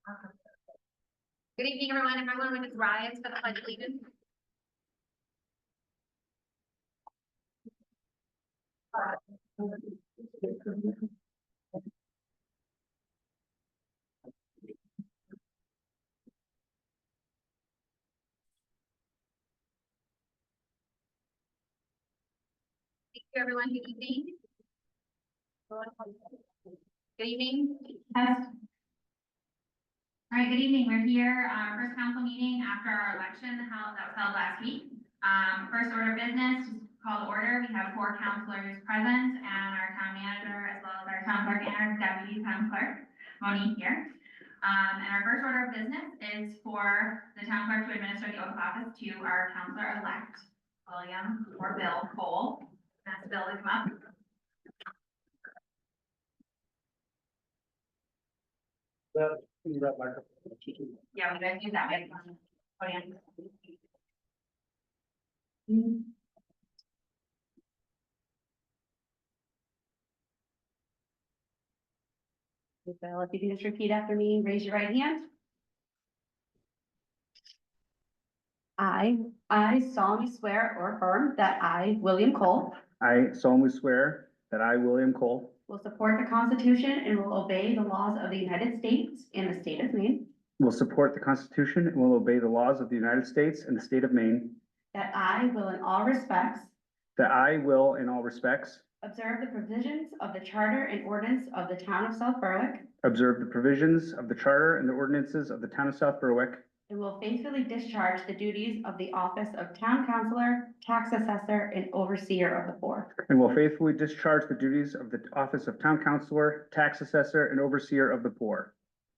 Good evening, everyone. Everyone, when it's rise for the pledge of allegiance. Thank you, everyone. Good evening. Good evening. Test. All right, good evening. We're here, our first council meeting after our election that was held last week. First order of business, just call to order. We have 4 councilors present and our town manager as well as our town clerk and our deputy town clerk, Monique here. And our first order of business is for the town clerk to administer the oath of office to our councilor-elect, William or Bill Cole. That's Bill to come up. Yeah, we gotta use that microphone. Podium. Bill, if you can just repeat after me, raise your right hand. I solemnly swear or affirm that I, William Cole, I solemnly swear that I, William Cole, will support the Constitution and will obey the laws of the United States and the state of Maine, will support the Constitution and will obey the laws of the United States and the state of Maine, that I will in all respects that I will, in all respects, observe the provisions of the charter and ordinance of the town of South Berwick, observe the provisions of the charter and the ordinances of the town of South Berwick, and will faithfully discharge the duties of the office of town councilor, tax assessor, and overseer of the poor. and will faithfully discharge the duties of the office of town councilor, tax assessor, and overseer of the poor.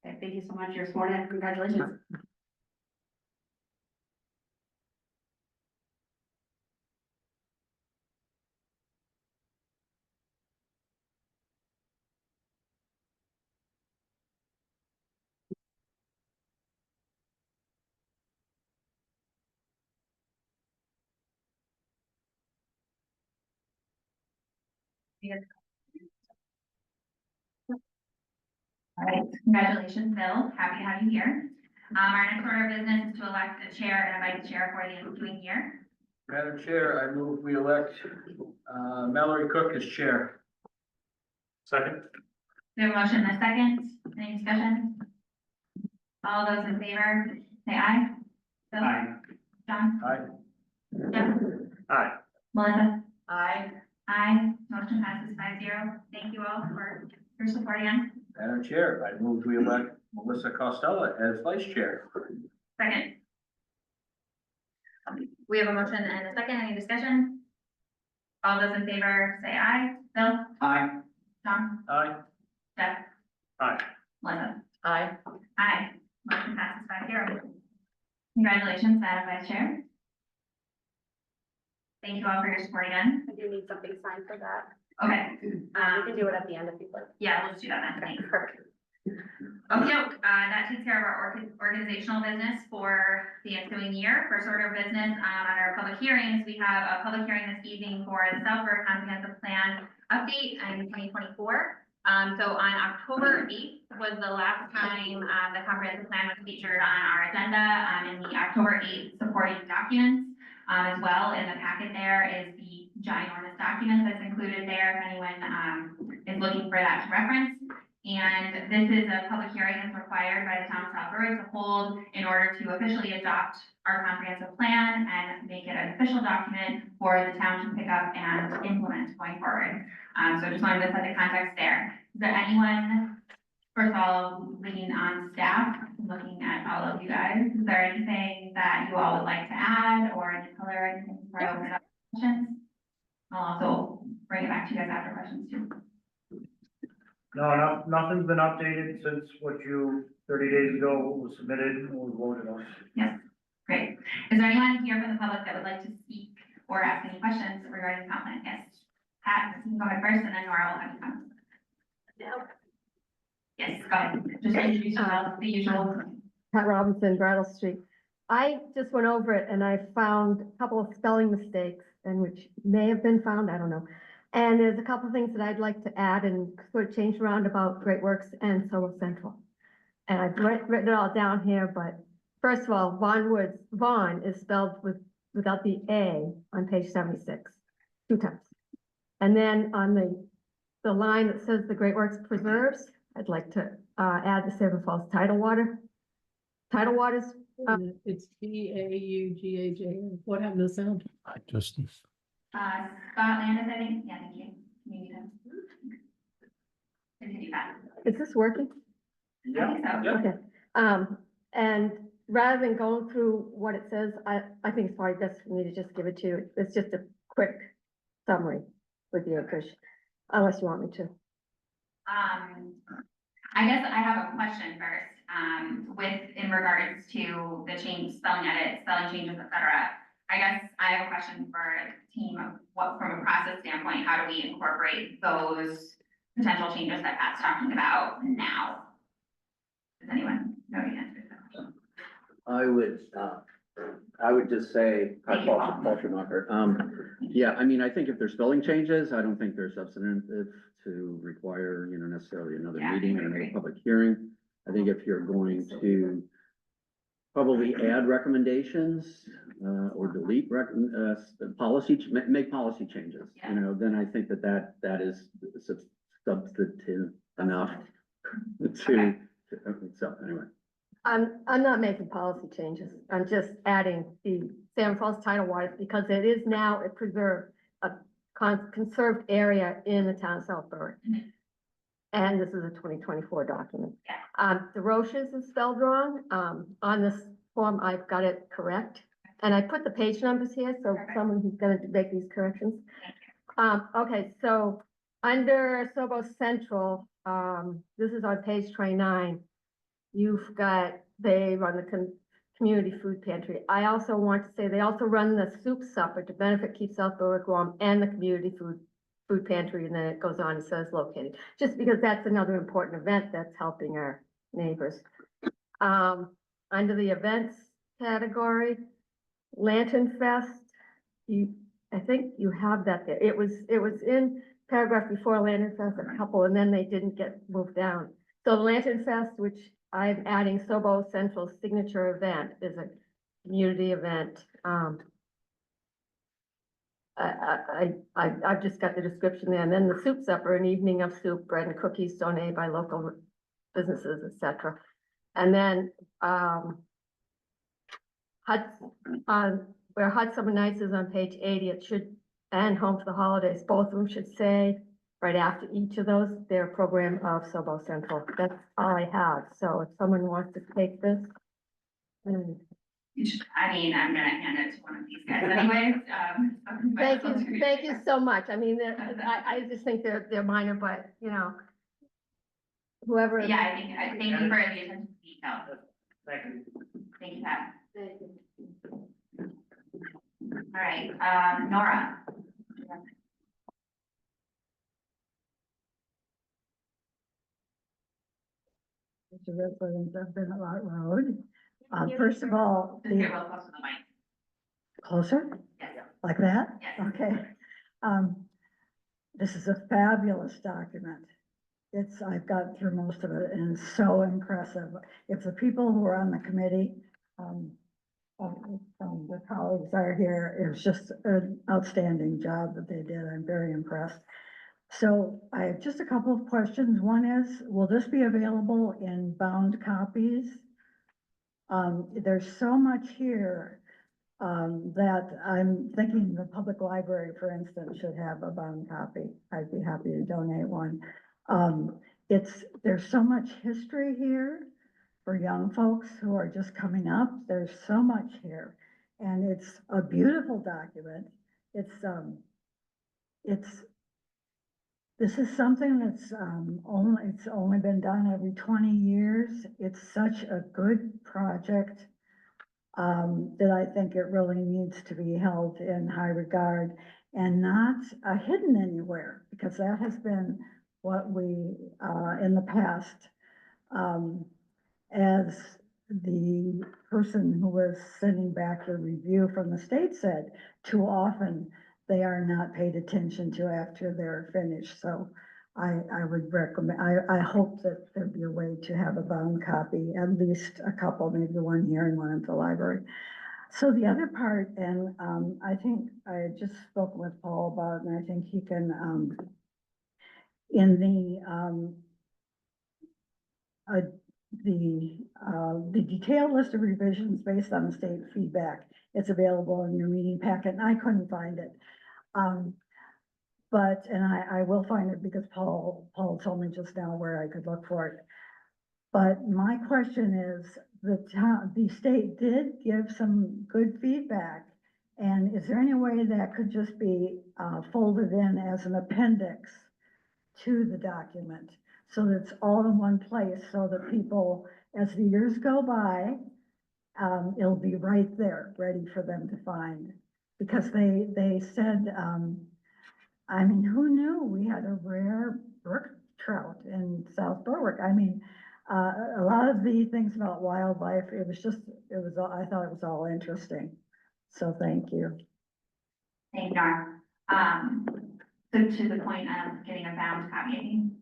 Okay, thank you so much. You're sworn in. Congratulations. All right, congratulations, Bill. Happy to have you here. Our next order of business is to elect a chair and a vice chair for the ensuing year. Madam Chair, I move we elect Mallory Cook as chair. Second. We have a motion and a second. Any discussion? All those in favor, say aye. Bill? John? Aye. Jeff? Aye. Melissa? Aye. Aye. Motion passes 5-0. Thank you all for your support again. Madam Chair, I move we elect Melissa Costello as vice chair. Second. We have a motion and a second. Any discussion? All those in favor, say aye. Bill? Aye. John? Aye. Jeff? Aye. Melissa? Aye. Aye. Motion passes 5-0. Congratulations, Madam Vice Chair. Thank you all for your support again. I do need something signed for that. Okay. We can do it at the end if you'd like. Yeah, we'll just do that then. Thanks. Perfect. Okay, that takes care of our organizational business for the ensuing year. First order of business, on our public hearings, we have a public hearing this evening for the South Berwick Comprehensive Plan update in 2024. So on October 8th was the last time the comprehensive plan was featured on our agenda, in the October 8th supporting documents. As well, in the packet there is the ginormous document that's included there, if anyone is looking for that to reference. And this is a public hearing that's required by the town of South Berwick to hold in order to officially adopt our comprehensive plan and make it an official document for the town to pick up and implement going forward. So just wanted to set the context there. Is there anyone, first of all, leaning on staff, looking at all of you guys, is there anything that you all would like to add or any color or anything before I open it up for questions? I'll also bring it back to you guys after questions too. No, nothing's been updated since what you, 30 days ago, was submitted and we voted on. Yes, great. Is there anyone here from the public that would like to speak or ask any questions regarding the comp plan? Yes. Pat, you can go ahead first and then Nora will have you come. Yes, go ahead. Just introduce yourself, the usual. Pat Robinson, Brattle Street. I just went over it and I found a couple of spelling mistakes and which may have been found, I don't know. And there's a couple of things that I'd like to add and sort of change around about Great Works and Solo Central. and I've written it all down here, but first of all, Vaughn is spelled without the A on page 76, 2 times. And then on the line that says the Great Works Preserves, I'd like to, add the Salmon Falls Tidal Waters, It's Beaugaj. What happened to sound? Scott Landis, I think, yeah, thank you. Community Events. Continue that. is this working? I think so. Okay, and rather than going through what it says, I think it's probably best for me to just give it to you. It's just a quick summary with the Trish, unless you want me to. I guess I have a question first, in regards to the change, spelling edits, spelling changes, et cetera. I guess I have a question for the team of what, from a process standpoint, how do we incorporate those potential changes that Pat's talking about now? Does anyone know the answer to that question? I would just say, Thank you, Paul. Paul Schumacher. Yeah, I mean, I think if there's spelling changes, I don't think there's substantive to require, necessarily another Yeah, meeting I and another agree. public hearing. I think if you're going to probably add recommendations, or delete make policy changes, Yeah. then I think that is substantive enough to, so anyway. I'm not making policy changes. I'm just adding the Salmon Falls Tidal Waters because it is now a preserved, a conserved area in the town of Southbury. Mhm. And this is a 2024 document. Yeah. The Roches is spelled wrong. On this form, I've got it correct. And I put the page numbers here, so Perfect. someone who's gonna make these corrections. Thank you. Okay, so under Sobo Central, this is on page 29. You've got, they run the community food pantry. I also want to say they also run the soup supper to benefit Keep South Berwick warm and the community food pantry, and then it goes on and says located, just because that's another important event that's helping our neighbors. Under the events category, Lantern Fest, I think you have that there. It was in paragraph before Lantern Fest, a couple, and then they didn't get moved down. So the Lantern Fest, which I'm adding Sobo Central's signature event, is a community event. I've just got the description there, and then the soup supper, an evening of soup, bread and cookies donated by local businesses, etc. And then, where Hot Summer Nights is on page 80, it should, and Home for the Holidays, both of them should say, right after each of those, their program of Sobo Central. That's all I have. So if someone wants to take this. I mean, I'm gonna hand it to one of these guys anyways. But- Thank you so much. I mean, I just think they're minor, but whoever. Yeah, I thank you for the attention to detail. Thank you. Thank you, Pat. All right, Nora. Mr. residents of Bennett Road. First of all, Just get real close to the mic. closer, Yes, like that? yes. Okay. This is a fabulous document. I've gotten through most of it and it's so impressive. If the people who are on the committee, the colleagues are here, it was just an outstanding job that they did. I'm very impressed. So I have just a couple of questions. One is, will this be available in bound copies? There's so much here that I'm thinking the public library, for instance, should have a bound copy. I'd be happy to donate one. There's so much history here for young folks who are just coming up. There's so much here, and it's a beautiful document. This is something that's it's only been done every 20 years. It's such a good project that I think it really needs to be held in high regard and not hidden anywhere, because that has been what we, in the past, as the person who was sending back the review from the state said, too often they are not paid attention to after they're finished. So I would recommend, I hope that there'd be a way to have a bound copy, at least a couple, maybe one here and one at the library. So the other part, and, I think I had just spoken with Paul about, and I think he can, in the detailed list of revisions based on the state feedback, it's available in your meeting packet, and I couldn't find it. But, and I will find it because Paul told me just now where I could look for it. But my question is, the state did give some good feedback. And is there any way that could just be, folded in as an appendix to the document? So that it's all in one place, so that people, as the years go by, it'll be right there, ready for them to find. Because they said, I mean, who knew we had a rare brook trout in South Berwick? I mean, a lot of the things about wildlife, I thought it was all interesting. So thank you. Thank you, Nora. So to the point of getting a bound copy, I think,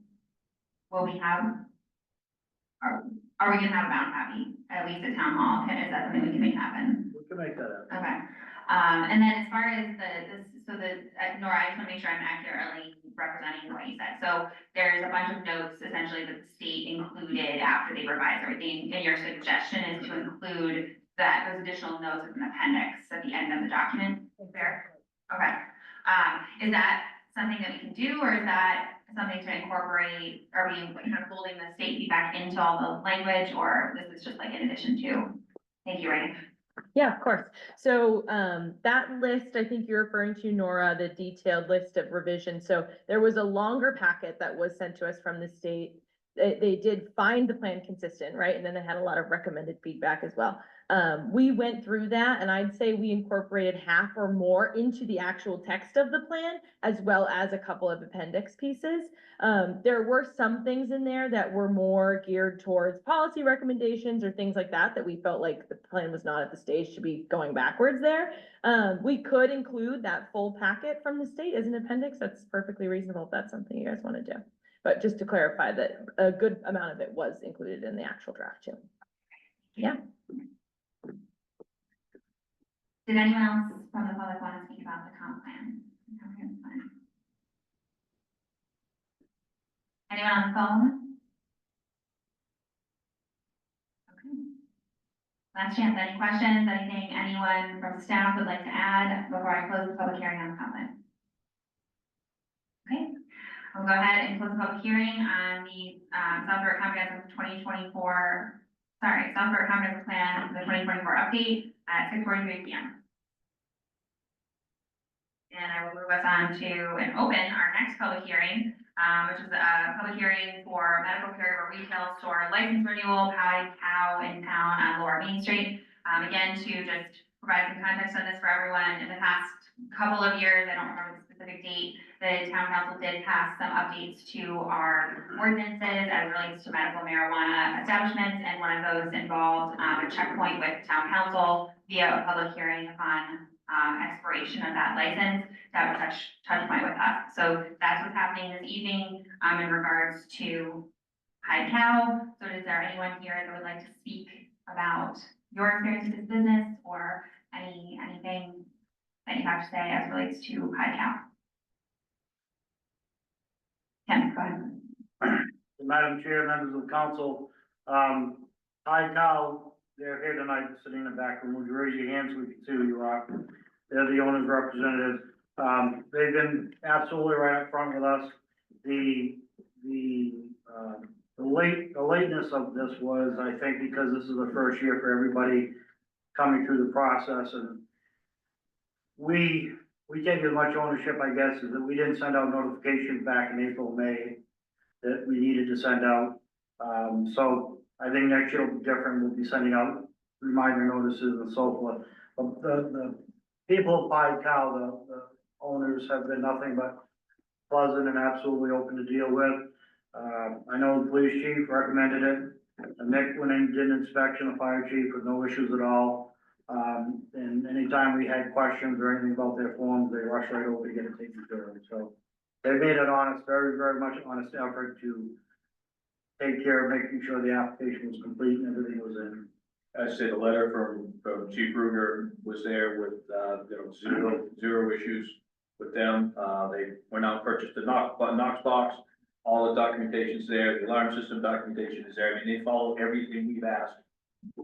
will we have, are we gonna have a bound copy, at least at town hall? Is that something we can make happen? We can make that happen. Okay, and then as far as Nora, I just wanna make sure I'm accurately representing what you said. So there's a bunch of notes essentially that the state included after they revised everything, and your suggestion is to include those additional notes as an appendix at the end of the document? Fair? Okay, is that something that we can do, or is that something to incorporate? Are we kind of folding the state feedback into all the language, or this is just like in addition to? Thank you, Rainey. Yeah, of course. So that list, I think you're referring to, Nora, the detailed list of revisions. So there was a longer packet that was sent to us from the state. They did find the plan consistent, right? And then they had a lot of recommended feedback as well. We went through that, and I'd say we incorporated half or more into the actual text of the plan, as well as a couple of appendix pieces. There were some things in there that were more geared towards policy recommendations or things like that, that we felt like the plan was not at the stage to be going backwards there. We could include that full packet from the state as an appendix. That's perfectly reasonable if that's something you guys want to do. But just to clarify that a good amount of it was included in the actual draft too. Yeah. Did anyone else from the public want to speak about the comp plan? Comprehensive plan? Anyone on the phone? Okay. Last chance, any questions, anything anyone from staff would like to add before I close the public hearing on the comp plan? Okay, I'll go ahead and close the public hearing on the South Berwick Comprehensive South Berwick Comprehensive Plan, the 2024 update at 6:43 p.m. And I will move us on to and open our next public hearing, which is a public hearing for medical carrier retail store license renewal, Pie Cow in town on Lower Main Street. Again, to just provide some context on this for everyone, in the past couple of years, I don't remember the specific date, the town council did pass some updates to our ordinances as it relates to medical marijuana establishments, and one of those involved a checkpoint with town council via a public hearing upon expiration of that license to have a touch point with us. So that's what's happening this evening in regards to Hyde Cow. So is there anyone here that would like to speak about your experience with this business, or anything that you have to say as it relates to Hyde Cow? Ken, go ahead. Madam Chair, members of the council, Hyde Cow, they're here tonight, sitting in the back room. Would you raise your hands so we can see who you are? They're the owner's representatives. They've been absolutely right up front with us. The lateness of this was, I think, because this is the first year for everybody coming through the process, and we take as much ownership, I guess, as that we didn't send out notifications back in April, May that we needed to send out. So I think next year will be different. We'll be sending out reminder notices and so forth. But the people of Pie Cow, the owners, have been nothing but pleasant and absolutely open to deal with. I know the police chief recommended it. Nick went in, did an inspection, the fire chief, with no issues at all. And anytime we had questions or anything about their forms, they rushed right over to get it taken care of. So they made an honest, very, very much honest effort to take care of making sure the application was complete and everything was in. I said the letter from Chief Ruger was there with, zero issues with them. They went out and purchased a Knox box. All the documentation's there, the alarm system documentation is there. I mean, they follow everything we've asked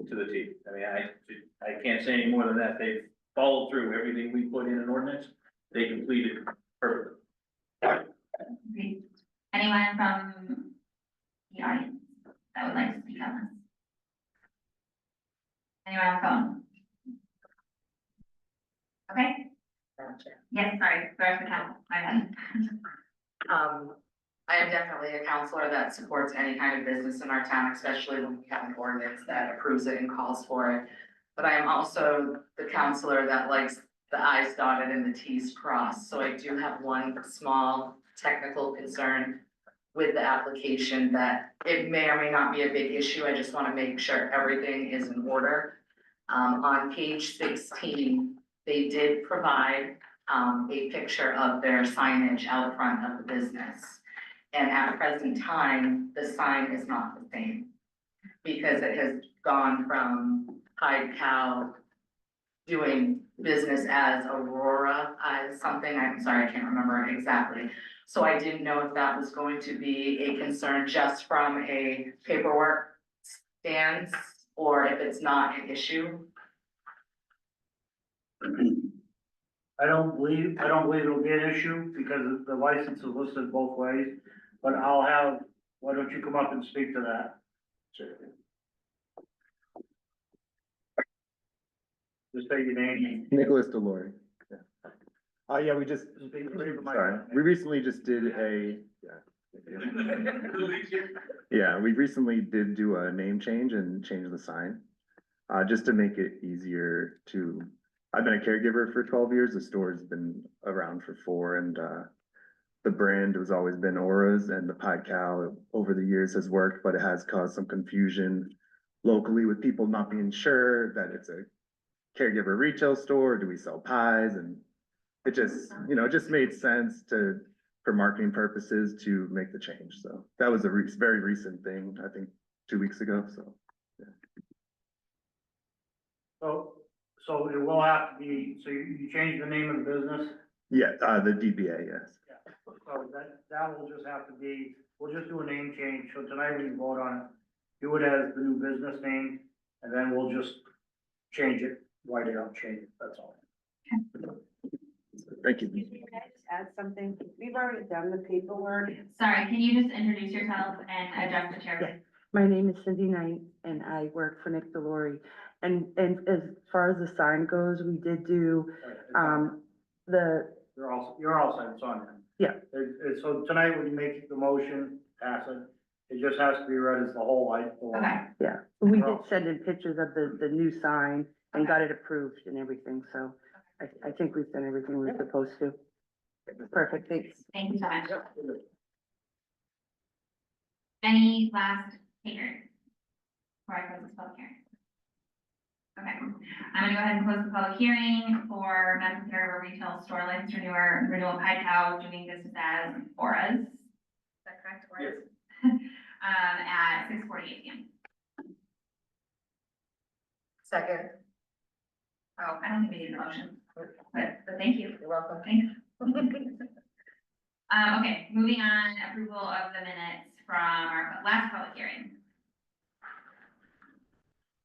to the T. I mean, I can't say any more than that. They've followed through everything we put in an ordinance. They completed perfectly. Great. Anyone from the audience that would like to speak on this? Anyone on the phone? Okay, yes, sorry, the rest of the council, my bad. I am definitely a counselor that supports any kind of business in our town, especially when we have an ordinance that approves it and calls for it. But I am also the counselor that likes the i's dotted and the t's crossed. So I do have one small technical concern with the application that it may or may not be a big issue. I just want to make sure everything is in order. On page 16, they did provide a picture of their signage out front of the business. And at present time, the sign is not the same because it has gone from Hyde Cow doing business as Aurora, something, I'm sorry, I can't remember exactly. So I didn't know if that was going to be a concern just from a paperwork stance or if it's not an issue. I don't believe it'll be an issue because the license is listed both ways, but why don't you come up and speak to that? Just say your name. Nicholas Delory. Yeah, we just, Speak into the sorry, microphone. we recently just did yeah, we recently did do a name change and change the sign. Just to make it easier I've been a caregiver for 12 years. The store's been around for 4 and, the brand has always been Aura's and the Pie Cow over the years has worked, but it has caused some confusion locally with people not being sure that it's a caregiver retail store. Do we sell pies? And it just, it just made sense for marketing purposes to make the change. So that was a very recent thing, I think 2 weeks ago, so. So it will have to be, so you change the name of the business? Yeah, the DBA, yes. So that will just have to be, we'll just do a name change. So tonight we can vote on it. Do it as the new business name, and then we'll just change it, white it out, change it, that's all. Thank you. Can I just add something? We've already done the paperwork. Sorry, can you just introduce yourself and address the chair? My name is Cindy Knight and I work for Nick Delory. And as far as the sign goes, we did do, You're all set, it's on there. Yeah. So tonight when you make the motion, pass it, it just has to be read as the whole light. Okay, yeah, we did send in pictures of the new sign and got it approved and everything. So I think we've done everything we're supposed to. Perfect, thanks. thank you so much. Any last takers? Before I close this public hearing? Okay, I'm gonna go ahead and close the public hearing for Madison River Retail Store License Renewal Pie Cow doing business as Aura's. Is that correct? Aura's? At 6:48 PM. Second. Oh, I don't think we need a motion, but thank you. You're welcome. Thanks. Okay, moving on, approval of the minutes from our last public hearing.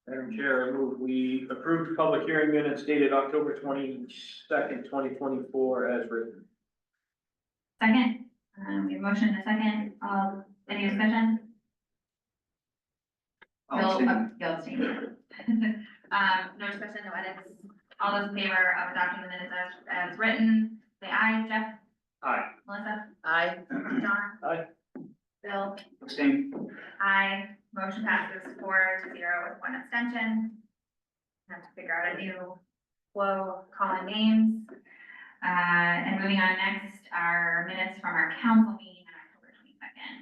Madam Chair, I move we approved public hearing minutes dated October 22nd, 2024 as written. Second, we have a motion and a second, any discussion? You'll abstain. No discussion, no edits. All those in favor of adopting the minutes as written, say aye. Jeff? Aye. Melissa? Aye. John? Aye. Bill? Abstain. Aye. Motion passes 4-0 with 1 abstention. Have to figure out a new flow, calling names. And moving on next, our minutes from our council meeting on October 22nd.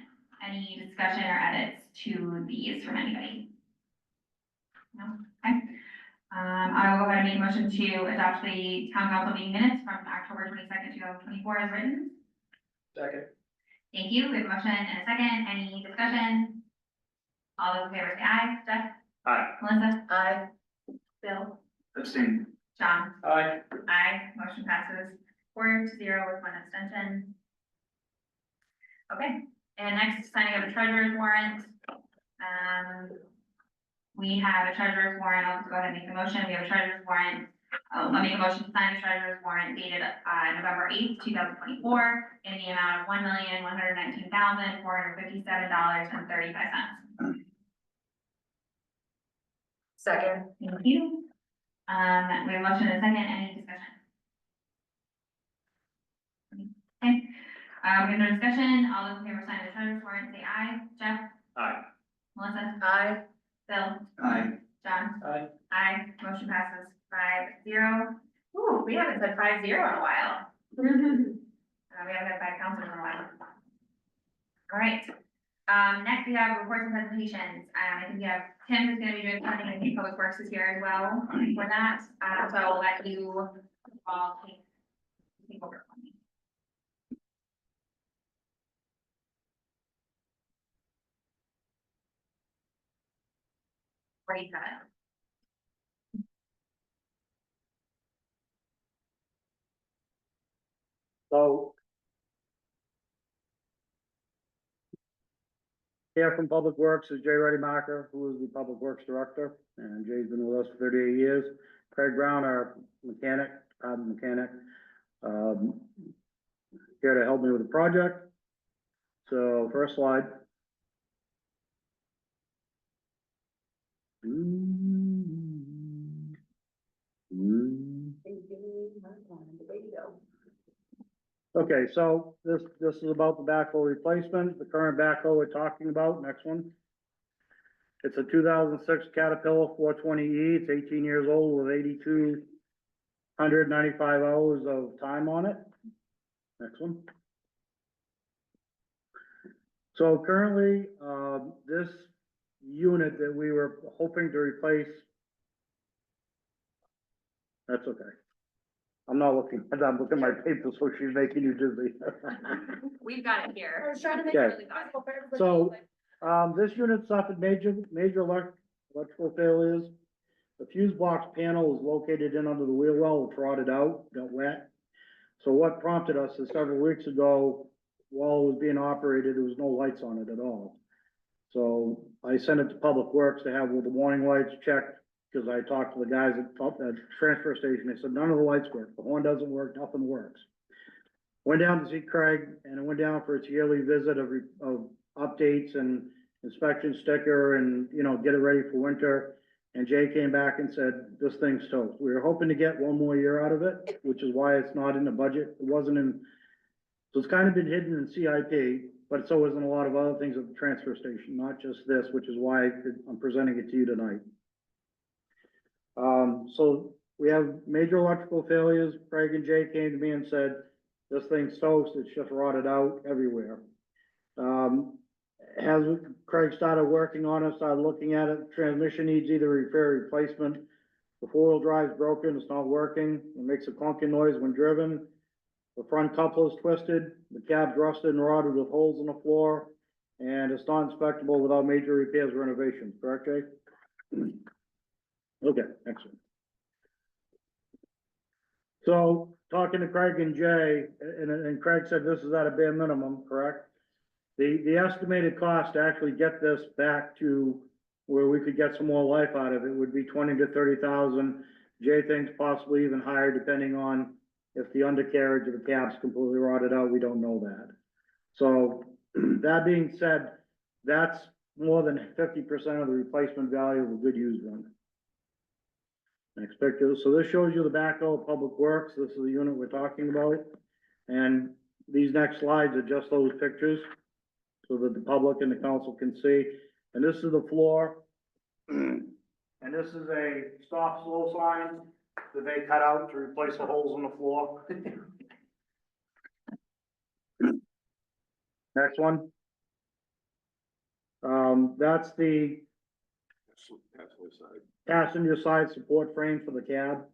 Any discussion or edits to these from anybody? No? Okay. I will go ahead and make a motion to adopt the town council meeting minutes from October 22nd, 2024 as written. Second. Thank you. We have a motion and a second. Any discussion? All those in favor say aye. Jeff? Aye. Melissa? Aye. Bill? Abstain. John? Aye. Aye. Motion passes 4-0 with one abstention. Okay, and next, signing of a treasurer's warrant. We have a treasurer's warrant. I'll just go ahead and make the motion. We have a treasurer's warrant. I'll make a motion to sign the treasurer's warrant dated, November 8th, 2024, in the amount of $1,119,457.35. Second. Thank you. We have a motion and a second. Any discussion? Okay, we have no discussion. All those in favor sign the treasurer's warrant, say aye. Jeff? Aye. Melissa? Aye. Bill? Aye. John? Aye. Aye. Motion passes 5-0. Ooh, we haven't said 5-0 in a while. We haven't had 5 counselors in a while. All right. Next we have reports and presentations. I think we have Tim who's gonna be doing something. I think Public Works is here as well for that. So I'll let you all take over from me. Where you got it? So. Here from Public Works is Jay Reddymacher, who is the Public Works Director, and Jay's been with us for 38 years. Craig Brown, our mechanic, mechanic, here to help me with the project. So first slide. Okay, so this is about the backhoe replacement, the current backhoe we're talking about, next one. It's a 2006 Caterpillar 420E, it's 18 years old with 8,295 hours of time on it. Next one. So currently, this unit that we were hoping to replace. That's okay. I'm not looking, I'm looking at my paper, so she's making you dizzy. We've got it here. Okay. So, this unit suffered major electrical failures. The fuse box panel is located in under the wheel well, it's rotted out, got wet. So what prompted us is several weeks ago, while it was being operated, there was no lights on it at all. So I sent it to Public Works to have with the warning lights checked, because I talked to the guys at the transfer station. They said, none of the lights work, the horn doesn't work, nothing works. Went down to see Craig, and it went down for its yearly visit of updates and inspection sticker and, you know, get it ready for winter. And Jay came back and said, this thing's toast. We were hoping to get one more year out of it, which is why it's not in the budget. It wasn't in, so it's kind of been hidden in CIP, but so isn't a lot of other things at the transfer station, not just this, which is why I'm presenting it to you tonight. So we have major electrical failures. Craig and Jay came to me and said, this thing's toast, it's just rotted out everywhere. As Craig started working on it, started looking at it, transmission needs either repair or replacement. The 4-wheel drive's broken, it's not working, it makes a clunking noise when driven. The front coupler is twisted, the cab's rusted and rotted with holes in the floor, and it's not inspectable without major repairs or renovations, correct, Jay? Okay, excellent. So, talking to Craig and Jay, and Craig said this is at a bare minimum, correct? The estimated cost to actually get this back to where we could get some more life out of it would be 20 to 30,000. Jay thinks possibly even higher, depending on if the undercarriage of the cab's completely rotted out, we don't know that. So, that being said, that's more than 50% of the replacement value of a good used one. Next picture. So this shows you the backhoe of Public Works. This is the unit we're talking about. And these next slides are just those pictures so that the public and the council can see. And this is the floor. And this is a stop slow sign that they cut out to replace the holes in the floor. Next one. That's the passenger side support frame for the cab.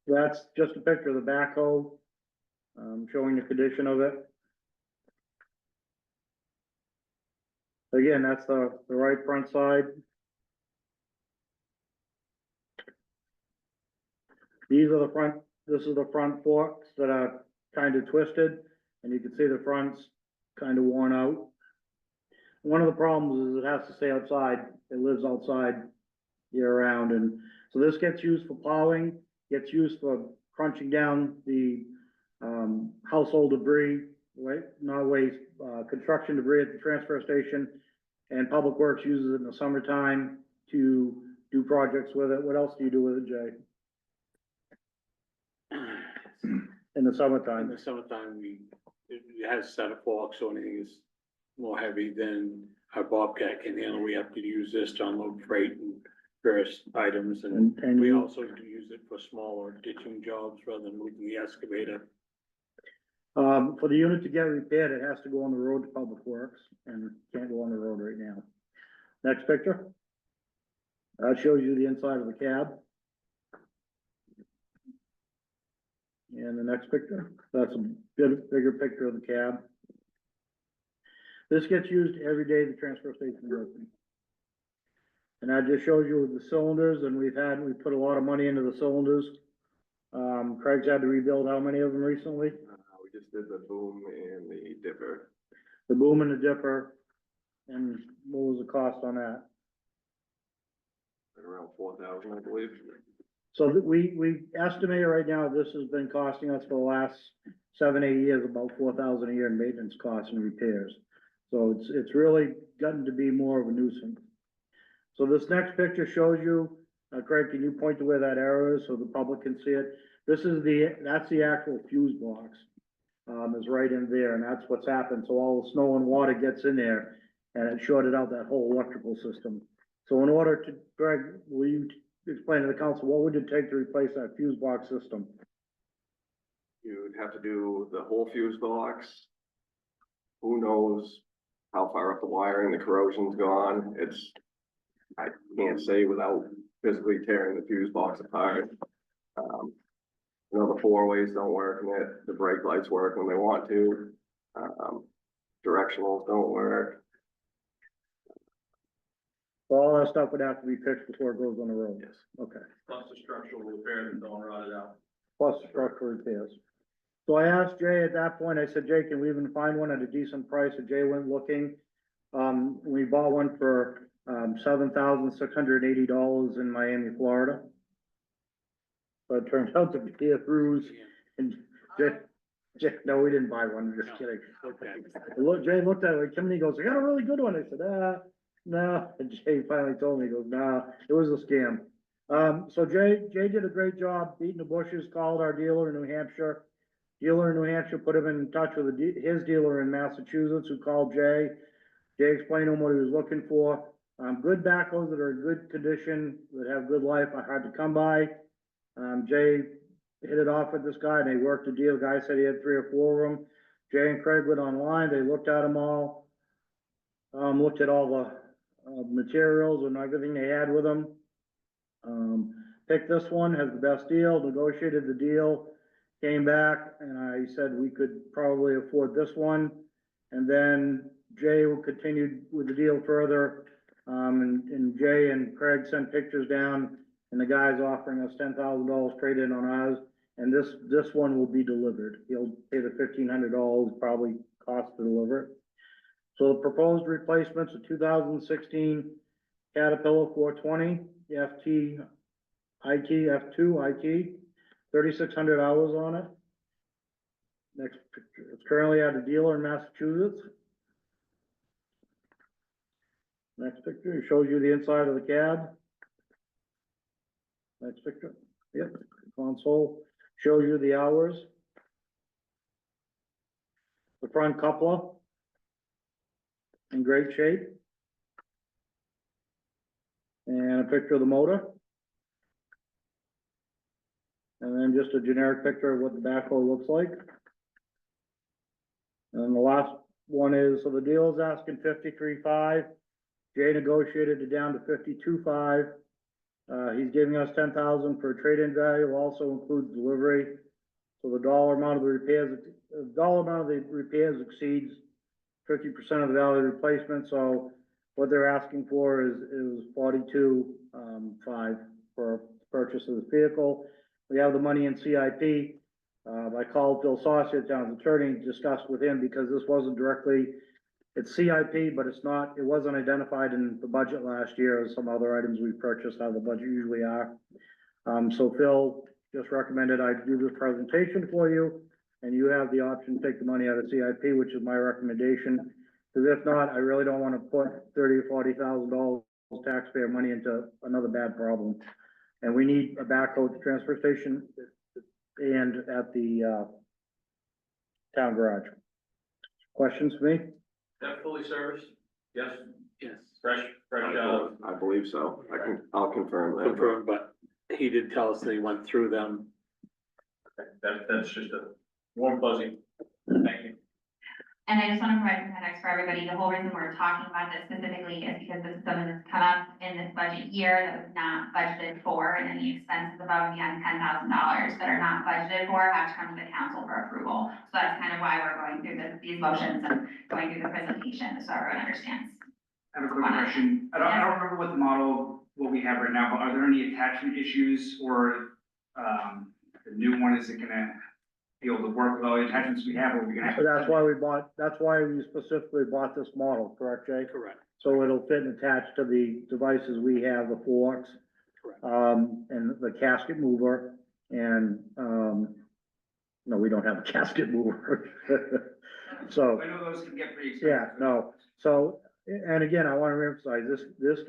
That's just a picture of the backhoe, showing the condition of it. Again, that's the right front side. These are the front, this is the front forks that are kind of twisted, and you can see the front's kind of worn out. One of the problems is it has to stay outside, it lives outside year round, and so this gets used for plowing, gets used for crunching down the, household debris, not waste, construction debris at the transfer station. And Public Works uses it in the summertime to do projects with it. What else do you do with it, Jay? In the In summertime? the summertime, it has a set of forks, so anything is more heavy than our Bobcat can handle, we have to use this to unload freight and various items, and And we you, also do use it for smaller ditching jobs rather than moving the excavator. for the unit to get repaired, it has to go on the road to Public Works, and can't go on the road right now. Next picture. That shows you the inside of the cab. And the next picture, that's a bigger picture of the cab. This gets used every day the transfer station is open. And that just shows you the cylinders, and we put a lot of money into the cylinders. Craig's had to rebuild how many of them recently? We just did the boom and the dipper. The boom and the dipper, and what was the cost on that? Around 4,000, I believe. So that we estimate right now, this has been costing us for the last 7-8 years, about 4,000 a year in maintenance costs and repairs. So it's really gotten to be more of a nuisance. So this next picture shows you, Craig, can you point to where that arrow is so the public can see it? That's the actual fuse box, is right in there, and that's what's happened. So all the snow and water gets in there, and it shorted out that whole electrical system. So in order to, Greg, will you explain to the council, what would it take to replace that fuse box system? You would have to do the whole fuse box. Who knows how far up the wiring the corrosion's gone? I can't say without physically tearing the fuse box apart. The four-ways don't work in it, the brake lights work when they want to. Directionals don't work. All that stuff would have to be fixed before it goes on the road? Yes. Okay. Plus the structural repair that's all rotted out. Plus structural repairs. So I asked Jay at that point, I said, Jay, can we even find one at a decent price? And Jay went looking. We bought one for, $7,680 in Miami, Florida. But it turns out to be a ruse, and Jay, no, we didn't buy one, I'm just kidding. Okay. Jay looked at it, like, Kim, he goes, I got a really good one. I said, no, and Jay finally told me, he goes, nah, it was a scam. So Jay did a great job beating the bushes, called our dealer in New Hampshire. Dealer in New Hampshire put him in touch with his dealer in Massachusetts, who called Jay. Jay explained to him what he was looking for. Good backhoes that are in good condition, that have good life, are hard to come by. Jay hit it off with this guy, and they worked a deal. The guy said he had 3 or 4 of them. Jay and Craig went online, they looked at them all. Looked at all the materials and everything they had with them. Picked this one, has the best deal, negotiated the deal, came back, and I said we could probably afford this one. And then Jay continued with the deal further, and Jay and Craig sent pictures down, and the guy's offering us $10,000 trade in on ours, and this one will be delivered. He'll pay the $1,500 probably cost to deliver it. So the proposed replacement's a 2016 Caterpillar 420 FT F2 IT, 3,600 hours on it. Next picture, it's currently at a dealer in Massachusetts. Next picture, it shows you the inside of the cab. Next picture, yep, console, shows you the hours. The front coupler, in great shape. And a picture of the motor. And then just a generic picture of what the backhoe looks like. And the last one is, so the deal is asking $53,500. Jay negotiated it down to $52,500. He's giving us 10,000 for trade-in value, also includes delivery. So the dollar amount of the repairs exceeds 50% of the value of the replacement, so what they're asking for is 42,500 for purchase of the vehicle. We have the money in CIP. I called Phil Saucia, town's attorney, discussed with him because this wasn't directly, it's CIP, but it's not, it wasn't identified in the budget last year as some other items we purchased out of the budget usually are. So Phil just recommended I do this presentation for you, and you have the option to take the money out of CIP, which is my recommendation. Because if not, I really don't want to put $30,000 or $40,000 taxpayer money into another bad problem. And we need a backhoe at the transfer station and at the town garage. Questions for me? That fully serviced? Yes, Yes. fresh, I believe so. I'll confirm that. Confirmed, but he did tell us that he went through them. that's just a warm fuzzy. Thank you. And I just want to provide some context for everybody. The whole reason we're talking about this specifically is because this is something that's come up in this budget year that was not budgeted for, and any expenses above and beyond $10,000 that are not budgeted for have to come to the council for approval. So that's kind of why we're going through these motions and going through the presentation, so everyone understands. I have a quick question. I don't remember what the model, what we have right now, but are there any attachment issues or, the new one, is it gonna be able to work with all the attachments we have, or are we gonna have? So that's why we specifically bought this model, correct, Jay? Correct. So it'll fit and attach to the devices we have, the forks, Correct. and the casket mover, and, no, we don't have a casket mover. So, I know those can get pretty expensive. yeah, no, so, and again, I wanna reemphasize, this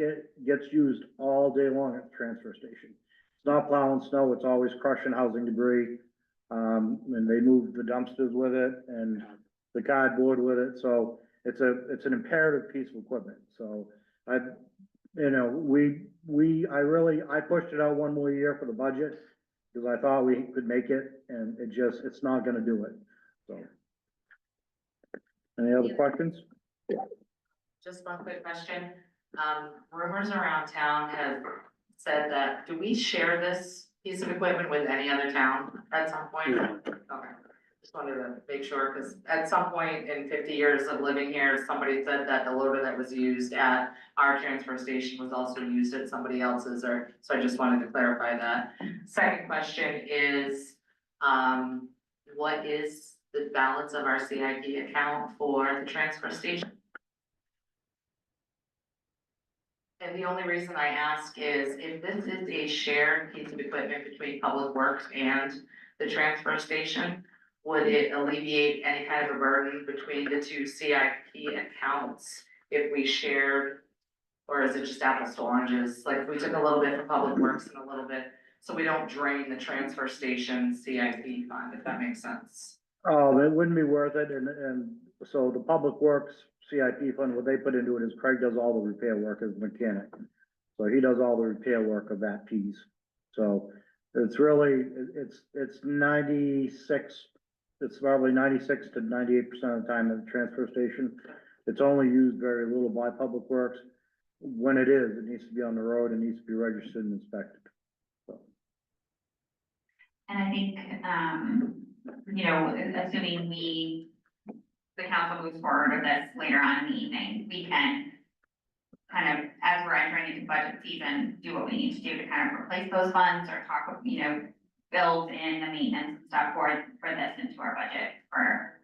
gets used all day long at the transfer station. It's not plowing snow, it's always crushing housing debris, and they move the dumpsters with it and the cardboard with it, so it's an imperative piece of equipment, so I pushed it out one more year for the budget, because I thought we could make it, and it's not gonna do it, so. Any other questions? Just one quick question. Rumors around town have said that, do we share this piece of equipment with any other town at some point? No. Okay, just wanted to make sure, because at some point in 50 years of living here, somebody said that the loader that was used at our transfer station was also used at somebody else's, so I just wanted to clarify that. Second question is, what is the balance of our CIP account for the transfer station? And the only reason I ask is if this is a shared piece of equipment between Public Works and the transfer station, would it alleviate any kind of a burden between the two CIP accounts if we shared? Or is it just apples to oranges? Like we took a little bit from Public Works and a little bit, so we don't drain the transfer station CIP fund, if that makes sense. Oh, it wouldn't be worth it, and so the Public Works CIP fund, what they put into it is Craig does all the repair work as a mechanic. So he does all the repair work of that piece. So it's really, it's 96, it's probably 96 to 98% of the time at the transfer station. It's only used very little by Public Works. When it is, it needs to be on the road, it needs to be registered and inspected. So. And I think, assuming the council moves forward with this later on in the evening, we can kind of, as we're entering into budget season, do what we need to do to kind of replace those funds or talk, build in the maintenance and stuff for this into our budget for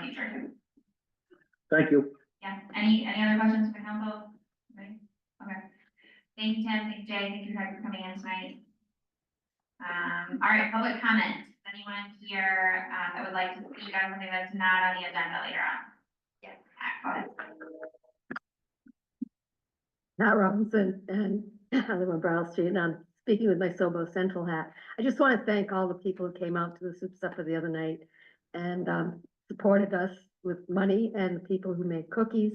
future. Thank you. Yeah, any other questions for council? Right? Okay. Thank you, Tim, thank you, Jay, thank you, Craig, for coming in tonight. All right, public comment. Anyone here that would like to speak on something that's not on the agenda later on? Yes, go ahead. Matt Robinson and I live on Brattle Street, and I'm speaking with my Sobo Central hat. I just want to thank all the people who came out to the soup supper the other night and supported us with money, and the people who made cookies,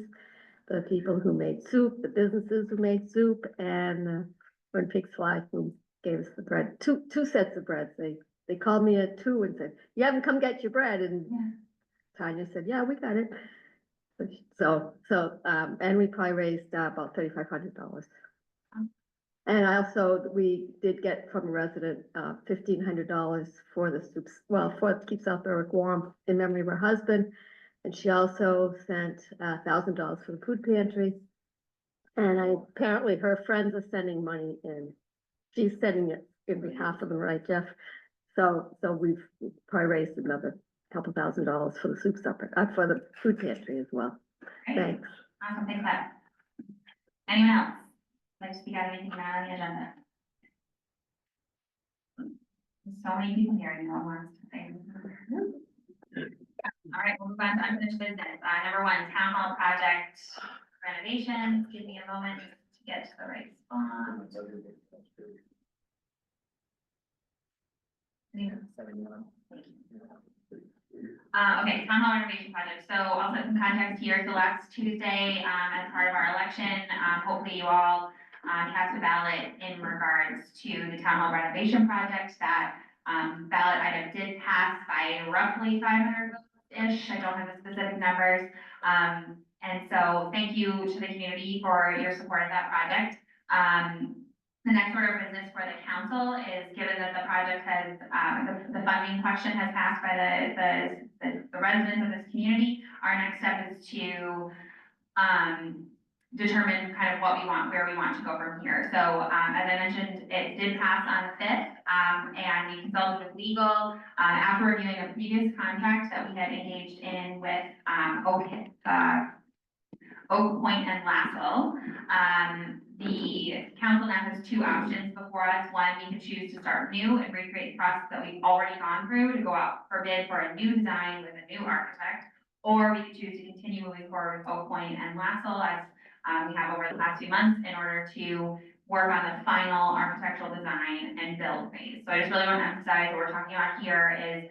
the people who made soup, the businesses who made soup, and Burn Pig's Fly who gave us the bread, two sets of bread. They called me at 2 and said, "You haven't come get your bread," and Tanya said, "Yeah, we got it." So, and we probably raised about $3,500. And we did get from a resident, $1,500 for the soups, well, for Keep South Berwick warm in memory of her husband. And she also sent $1,000 for the food pantry. And apparently her friends are sending money in. She's sending it in behalf of them, right, Jeff? So we've probably raised another couple $1,000 for the soup supper, for the food pantry as well. Great. Thanks. Awesome, thanks, Deb. Anyone else? Like to speak out anything not on the agenda? There's so many people here, no one wants to say. All right, we'll move on to unfinished business. Number one, town hall project renovation. Give me a moment to get to the right spot. Okay, town hall renovation project. So I'll set some context here. So last Tuesday, as part of our election, hopefully you all cast a ballot in regards to the town hall renovation project. That ballot item did pass by roughly 500 votes-ish. I don't have the specific numbers. And so thank you to the community for your support of that project. The next order of business for the council is, given that the project has, the funding question has passed by the residents of this community, our next step is to determine kind of what we want, where we want to go from here. So as I mentioned, it did pass on the 5th, and we consulted with legal after reviewing a previous contract that we had engaged in with Oak Point and Lassell. The council now has two options before us. One, we could choose to start new and recreate the process that we've already gone through to go out for bid for a new design with a new architect, or we could choose to continue moving forward with Oak Point and Lassell as we have over the past few months in order to work on the final architectural design and build phase. So I just really want to emphasize what we're talking about here is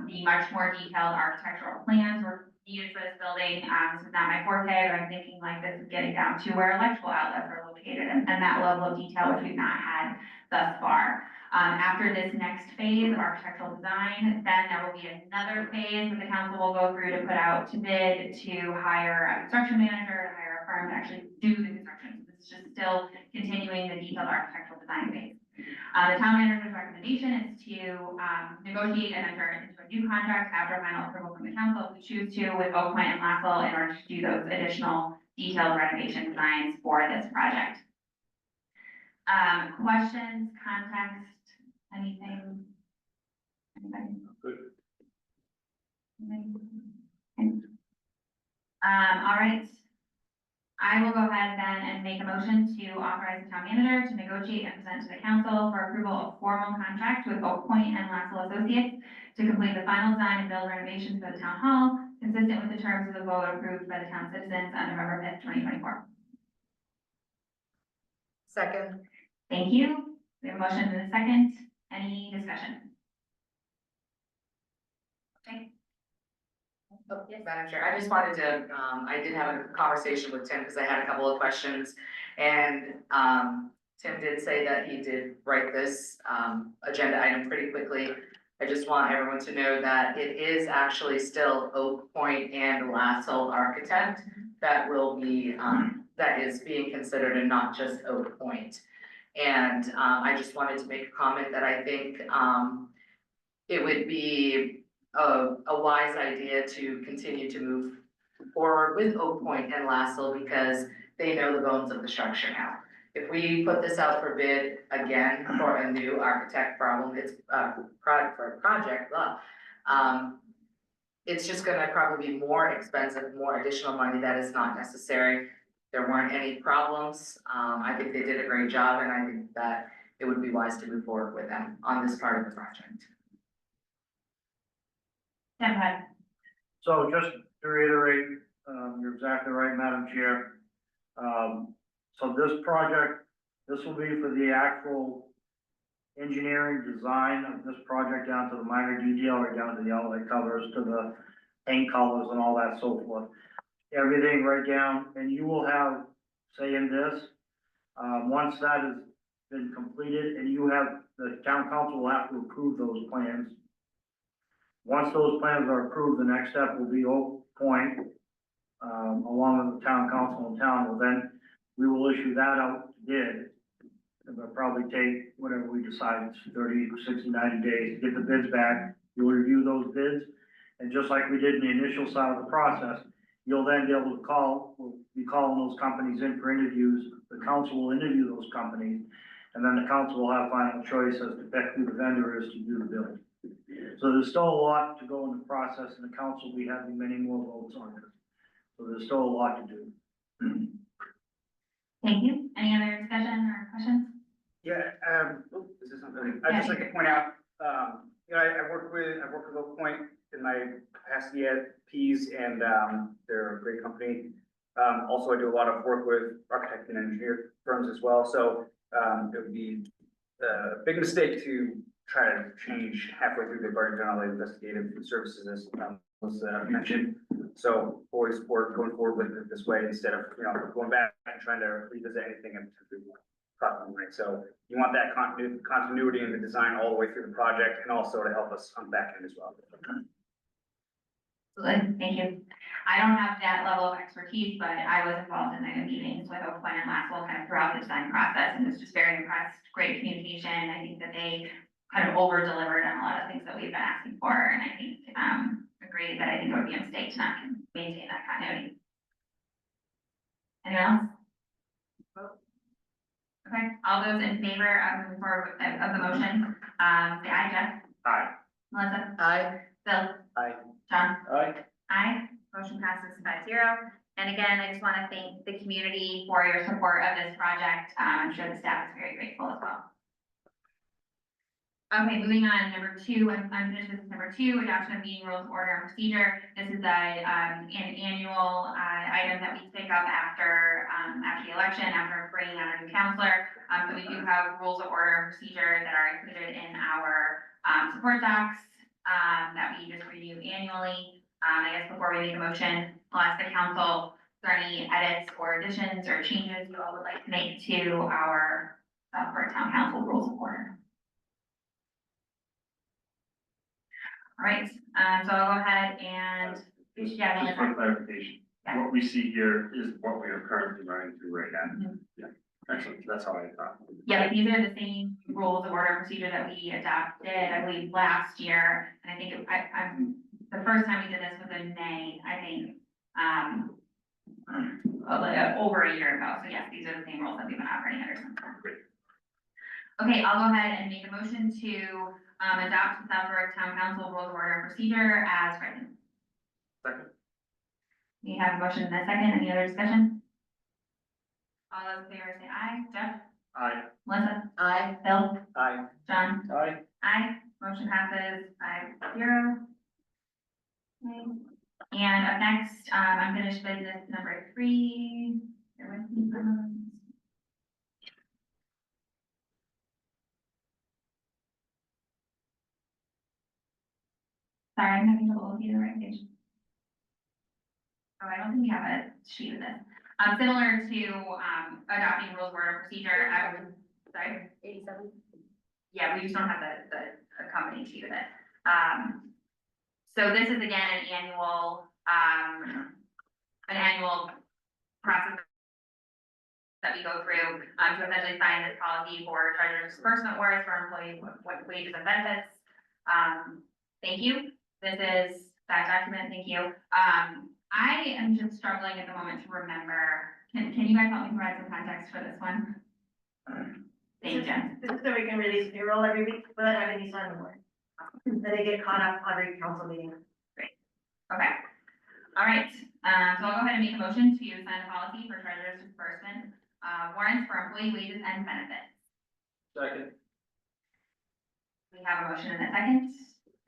the much more detailed architectural plans we're needed for this building. This is not my forte, but I'm thinking like this is getting down to where electrical outlets are located and that level of detail, which we've not had thus far. After this next phase of architectural design, then there will be another phase that the council will go through to put out to bid to hire a construction manager, to hire a firm to actually do the construction. So this is just still continuing the detailed architectural design phase. The town manager's recommendation is to negotiate and enter into a new contract after final approval from the council if we choose to with Oak Point and Lassell in order to do those additional detailed renovation designs for this project. Questions, context, anything? Anybody? Good. All right. I will go ahead then and make a motion to authorize the town manager to negotiate and present to the council for approval of formal contract with Oak Point and Lassell Associates to complete the final design and build renovations for the town hall, consistent with the terms of the vote approved by the town citizens on November 5th, 2024. Second. Thank you. We have a motion and a second. Any discussion? Okay. Oh, yes, Madam Chair, I just wanted to, I did have a conversation with Tim because I had a couple of questions. And Tim did say that he did write this agenda item pretty quickly. I just want everyone to know that it is actually still Oak Point and Lassell Architect that will be, that is being considered and not just Oak Point. And I just wanted to make a comment that I think it would be a wise idea to continue to move forward with Oak Point and Lassell because they know the bones of the structure now. If we put this out for bid again for a new architect problem, it's for a project, it's just gonna probably be more expensive, more additional money that is not necessary. There weren't any problems. I think they did a great job and I think that it would be wise to move forward with them on this part of the project. Go ahead. So just to reiterate, you're exactly right, Madam Chair. So this project, this will be for the actual engineering design of this project down to the minor detail, or down to the outlet covers, to the paint colors and all that so forth. Everything right down, and you will have say in this, once that has been completed and you have, the town council will have to approve those plans. Once those plans are approved, the next step will be Oak Point, along with the town council and town will then, we will issue that out to bid. It'll probably take whatever we decide, it's 30, 60, 90 days to get the bids back. You'll review those bids. And just like we did in the initial side of the process, you'll then be able to we'll be calling those companies in for interviews. The council will interview those companies. And then the council will have final choice as to pick who the vendor is to do the building. So there's still a lot to go in the process, and the council will be having many more votes on this. So there's still a lot to do. Thank you. Any other discussion or questions? Yeah, this is something, I'd just like to point out, I've worked with Oak Point in my capacity at Pease, and, they're a great company. Also, I do a lot of work with architect and engineer firms as well, so, it would be a big mistake to try to change halfway through. They've already done all the investigative services as, was mentioned. So fully support going forward with it this way instead of, going back and trying to revisit anything and right. So you want that continuity in the design all the way through the project and also to help us on the back end as well. Good, thank you. I don't have that level of expertise, but I was involved in the meetings with Oak Point and Laswell kind of throughout the design process and was just very impressed. Great communication. I think that they kind of over delivered on a lot of things that we've been asking for, and I think, agree that I think it would be a mistake to not maintain that continuity. Anyone else? Okay, all those in favor of moving forward of the motion, say aye, Jeff. Aye. Melissa. Aye. Bill. Aye. John. Aye. Aye. Motion passes 5-0. And again, I just want to thank the community for your support of this project. I'm sure the staff is very grateful as well. Okay, moving on, number 2, unfinished business number 2, adoption of meeting rules of order and procedure. This is an annual item that we pick up after the election, after bringing on a new counselor. So we do have rules of order and procedure that are included in our support docs that we just review annually. I guess before we make a motion, I'll ask the council, is there any edits or additions or changes you all would like to make to our for town council rules of order? All right, so I'll go ahead and, Just yeah, just for clarification, Yeah. what we see here is what we are currently running through right now. Mhm. Yeah, excellent, that's how I thought. yeah, these are the same rules of order and procedure that we adopted, I believe, last year. And I think I'm, the first time we did this was in May, I think, over a year ago. So yes, these are the same rules that we've been operating under since then. Great. Okay, I'll go ahead and make a motion to adopt the Southborough Town Council Rules of Order and Procedure as written. Second. We have a motion and a second. Any other discussion? All those in favor say aye. Jeff? Aye. Melissa? Aye. Bill? Aye. John? Aye. Aye. Motion passes 5-0. Okay. And up next, unfinished business number 3. Bear with me for a moment. Sorry, I'm having trouble looking at the right page. Oh, I don't think we have a sheet of this. Similar to, adopting rules of order and procedure, sorry? 87? Yeah, we just don't have the accompanying sheet of it. So this is again an annual process that we go through, to essentially sign this policy for treasurer's disbursement warrants for employee wages and benefits. Thank you. This is that document. Thank you. I am just struggling at the moment to remember. Can you guys help me provide some context for this one? Thank you, Jen. This is so we can release payroll every week without having you sign the warrant. Then they get caught up every council meeting. Okay. All right. So I'll go ahead and make a motion to sign the policy for treasurer's disbursement warrants for employee wages and benefits. Second. We have a motion and a second.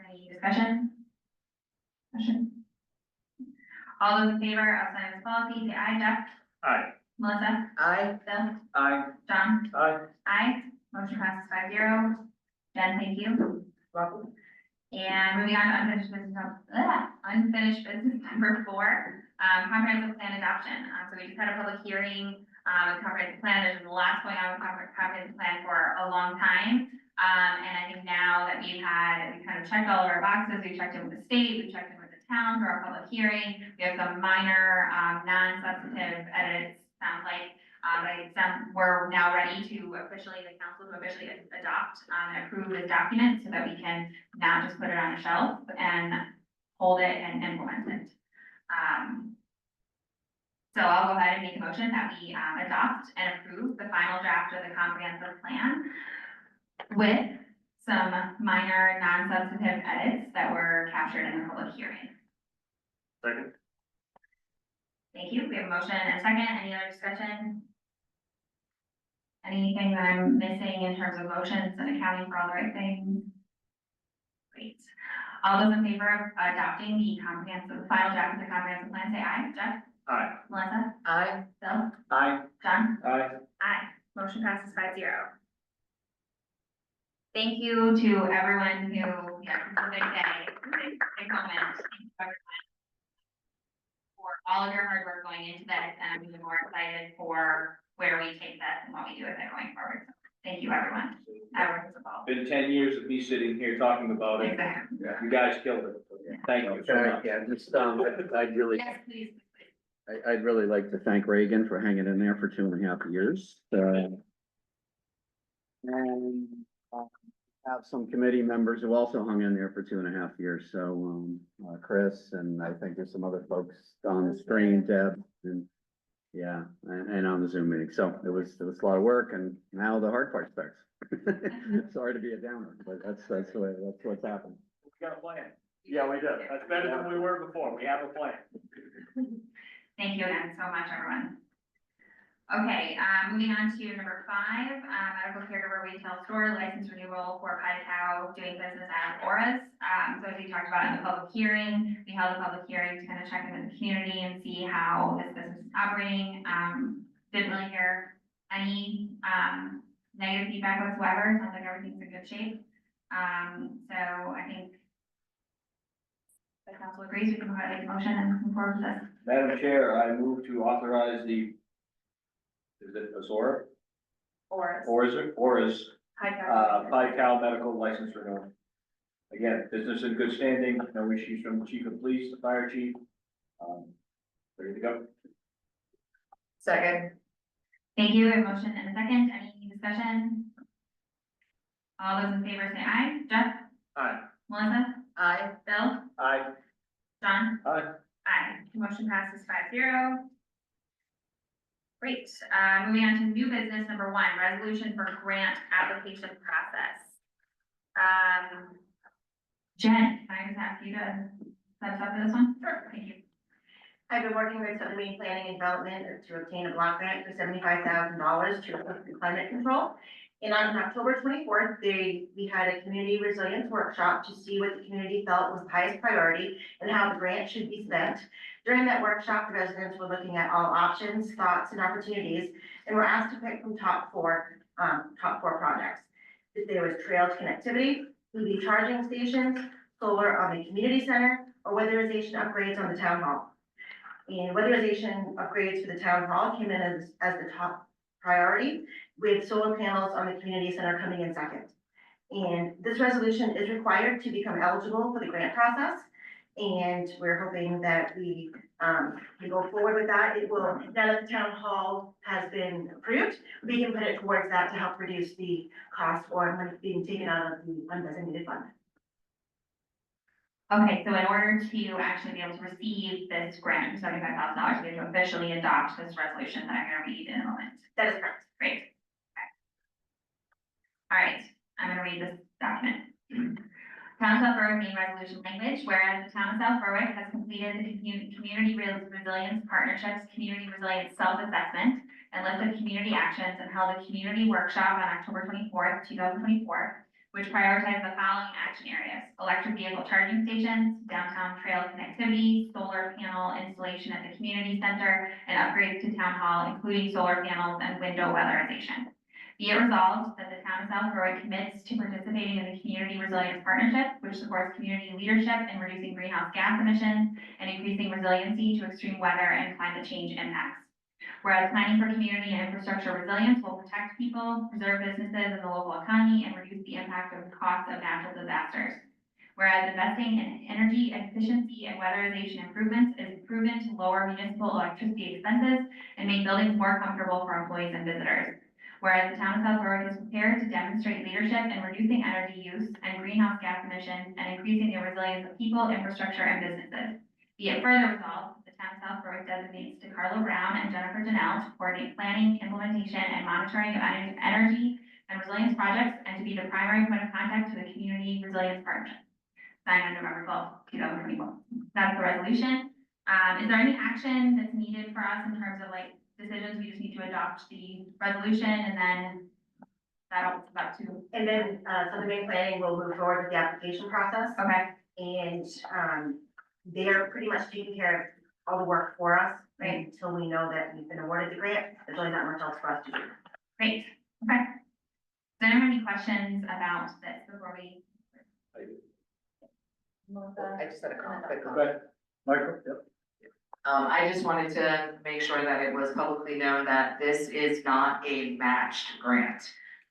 Any discussion? All those in favor of signing this policy, say aye. Jeff? Aye. Melissa? Aye. Bill? Aye. John? Aye. Aye. Motion passes 5-0. Jen, thank you. And moving on to unfinished business number 4, comprehensive plan adoption. So we just had a public hearing, comprehensive plan. There's been a lot going on with comprehensive plan for a long time. And I think now that we kind of checked all of our boxes, we checked in with the state, we checked in with the town for our public hearing. We have some minor, non-substantive edits, sounds like, we're now ready to officially, the council to officially adopt, and approve this document so that we can not just put it on a shelf and hold it and implement it. So I'll go ahead and make a motion that we, adopt and approve the final draft of the comprehensive plan with some minor non-substantive edits that were captured in the public hearing. Second. Thank you. We have a motion and a second. Any other discussion? Anything that I'm missing in terms of motions and accounting for all the right things? Great. All those in favor of adopting the final draft of the comprehensive plan, say aye. Jeff? Aye. Melissa? Aye. Bill? Aye. John? Aye. Aye. Motion passes 5-0. Thank you to everyone who, yeah, it's a big day, big moment. Thank you everyone for all of your hard work going into this, and I'm even more excited for where we take this and what we do with it going forward. So thank you, everyone. Everyone's involved. Been 10 years of me sitting here talking about it. Exactly. You guys killed it. Thank you so much. Yeah, just, I'd really, Yes, please. I'd really like to thank Reagan for hanging in there for 2.5 years. And have some committee members who also hung in there for 2.5 years. So, Chris, and I think there's some other folks on the screen, Deb, and yeah, and on the Zoom meeting. So it was a lot of work, and now the hard part starts. Sorry to be a downer, but that's the way, that's what's happened. We got a plan. Yeah, we do. That's better than we were before. We have a plan. Thank you again so much, everyone. Okay, moving on to number 5, medical caregiver retail store license renewal for Pie Cow doing business as Auras. So as we talked about in the public hearing, we held a public hearing to kind of check in with the community and see how this business is operating. Didn't really hear any, negative feedback whatsoever. Sounds like everything's in good shape. So I think the council agrees, we can go ahead and make a motion and move forward with this. Madam Chair, I move to authorize is it Azora? Auras, Pie Cow medical license renewal. Again, business in good standing, no issues from the chief of police, the fire chief. Ready to go. Second. Thank you. A motion and a second. Any discussion? All those in favor say aye. Jeff? Aye. Melissa? Aye. Bill? Aye. John? Aye. Aye. Motion passes 5-0. Great. Moving on to new business number 1, resolution for grant application process. Jen, can I just ask you to set us up for this one? Sure. Thank you. I've been working with Submarine Planning and Development to obtain a block grant for $75,000 to improve climate control. And on October 24th, we had a community resilience workshop to see what the community felt was highest priority and how the grant should be spent. During that workshop, the residents were looking at all options, thoughts, and opportunities, and were asked to pick from top four projects. There was trail connectivity, EV charging stations, solar on the community center, or weatherization upgrades on the town hall. And weatherization upgrades for the town hall came in as the top priority, with solar panels on the community center coming in second. And this resolution is required to become eligible for the grant process. And we're hoping that we go forward with that. It will, now that the town hall has been approved, we can put it towards that to help reduce the cost or money being taken out of the undesignated fund. Okay, so in order to actually be able to receive this grant for $75,000, we have to officially adopt this resolution that I'm going to read in a moment. That is correct. Great. Okay. All right, I'm going to read this document. Town of South Berwick main resolution language, whereas the town of South Berwick has completed the Community Resilience Partnerships Community Resilience Self-Assessment and list of community actions and held a community workshop on October 24th, 2024, which prioritized the following action areas: electric vehicle charging stations, downtown trail connectivity, solar panel installation at the community center, and upgrades to town hall, including solar panels and window weatherization. Be it resolved that the town of South Berwick commits to participating in the Community Resilience Partnership, which supports community leadership in reducing greenhouse gas emissions and increasing resiliency to extreme weather and climate change impacts. Whereas planning for community and infrastructure resilience will protect people, preserve businesses and the local economy, and reduce the impact of the cost of natural disasters. Whereas investing in energy efficiency and weatherization improvements is proven to lower municipal electricity expenses and make buildings more comfortable for employees and visitors. Whereas the town of South Berwick is prepared to demonstrate leadership in reducing energy use and greenhouse gas emissions and increasing the resilience of people, infrastructure, and businesses. Be it further resolved, the town of South Berwick designates DeCarlo Brown and Jennifer Janelle to coordinate planning, implementation, and monitoring of energy and resilience projects, and to be the primary point of contact to the Community Resilience Partnership. Signed on November 12th, 2024. That's the resolution. Is there any action that's needed for us in terms of like decisions? We just need to adopt the resolution and then that'll about to. And then, so the main planning will move forward with the application process. Okay. And, they're pretty much taking care of all the work for us, right? Until we know that we've been awarded the grant, there's really not much else for us to do. Great. Okay. Does anyone have any questions about this before we? I just had a quick comment. Okay. Michael, yep. I just wanted to make sure that it was publicly known that this is not a matched grant.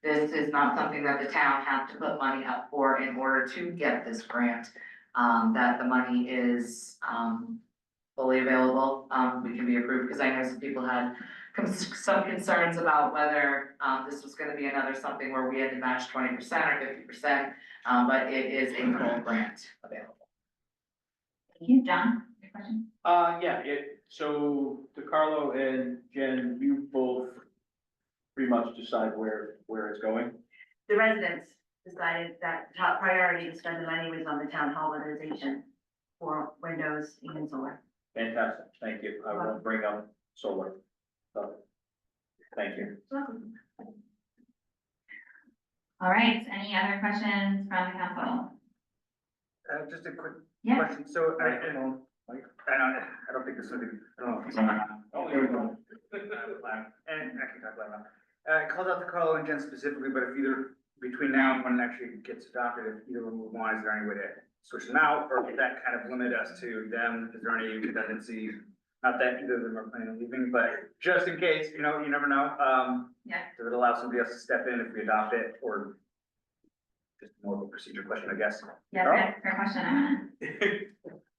This is not something that the town has to put money up for in order to get this grant. That the money is, fully available, we can be approved, because I know some people had some concerns about whether, this was gonna be another something where we had to match 20% or 50%, but it is a full grant available. Thank you, John. Your question? So DeCarlo and Jen, you both pretty much decide where it's going. The residents decided that the top priority to spend the money was on the town hall weatherization for windows and solar. Fantastic, thank you. I won't bring up solar. So, thank you. All right, any other questions from the council? Just a quick Yeah. question, so I don't think this is, I don't know if it's on. Oh, here we go. And I can talk about that. It calls out to Carlo and Jen specifically, but if either, between now and when it actually gets adopted, if either one would want, is there any way to switch them out, or would that kind of limit us to them? Is there any redundancy? Not that either of them are planning on leaving, but just in case, you know, you never know. Yeah. Does it allow somebody else to step in if we adopt it, or just more of a procedure question, I guess? Yeah, fair question.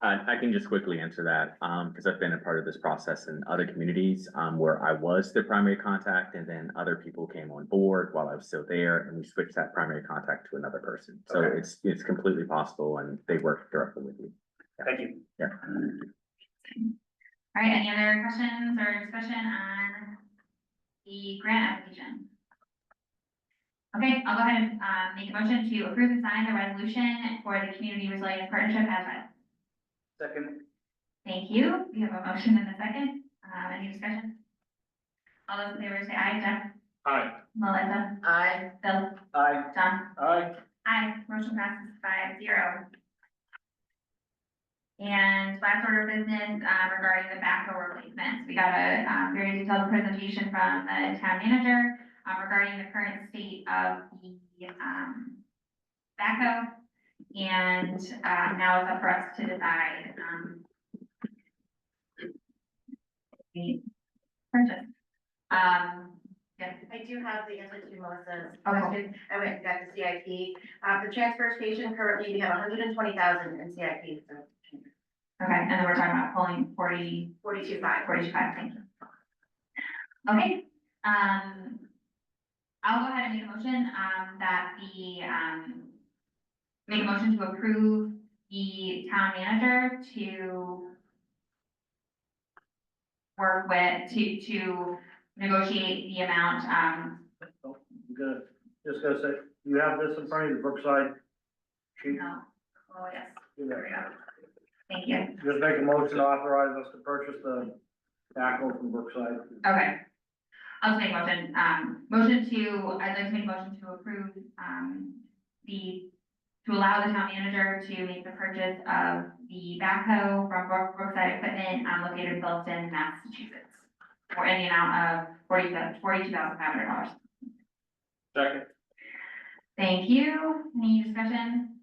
I can just quickly answer that, because I've been a part of this process in other communities, where I was the primary contact and then other people came on board while I was still there and we switched that primary contact to another person. So Okay. it's completely possible and they work directly with you. Thank you. Yeah. All right, any other questions or discussion on the grant application? Okay, I'll go ahead and, make a motion to approve and sign the resolution for the Community Resilience Partnership as read. Second. Thank you. We have a motion and a second. Any discussion? All those in favor say aye. Jeff? Aye. Melissa? Aye. Bill? Aye. John? Aye. Aye. Motion passes 5-0. And last order of business, regarding the backhoe replacements. We got a, very detailed presentation from the town manager, regarding the current state of the, backhoe. And, now it's up for us to decide, the purchase. Yes. I do have the answer to Melissa's Okay. question. I went and got the CIP. The transfer station currently, we have 120,000 in CIP, so Okay, and then we're talking about pulling 42.5. 45, thank you. Okay, I'll go ahead and make a motion, that make a motion to approve the town manager to work with, to negotiate the amount, Good. Just gonna say, you have this in front of you, the Brookside sheet? no, oh, yes, Do there we that. go. Thank you. Just make a motion to authorize us to purchase the backhoe from Brookside. Okay. I'll just make a motion, I'd like to make a motion to approve, to allow the town manager to make the purchase of the backhoe from Brookside Equipment, located in Wilton, Massachusetts, for in the amount of $42,500. Second. Thank you. Any discussion?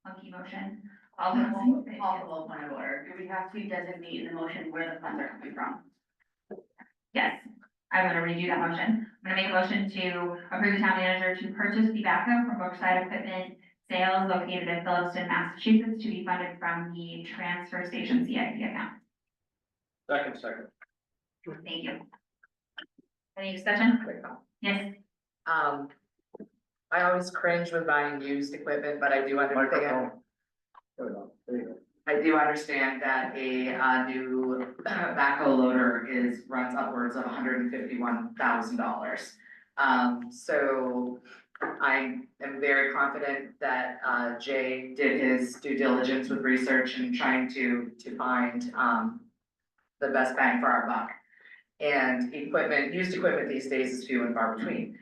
Funky motion. All those in favor? Possible point of order. Do we have to designate in the motion where the funds are coming from? Yes, I'm gonna redo that motion. I'm gonna make a motion to approve the town manager to purchase the backhoe from Brookside Equipment sales located in Phillipston, Massachusetts, to be funded from the transfer station CIP account. Second. Thank you. Any discussion? Yes. I always cringe with buying used equipment, but I do understand. Microphone. There we go. There you go. I do understand that a new backhoe loader runs upwards of $151,000. So I am very confident that Jay did his due diligence with research and trying to find the best bang for our buck. And used equipment these days is few and far between.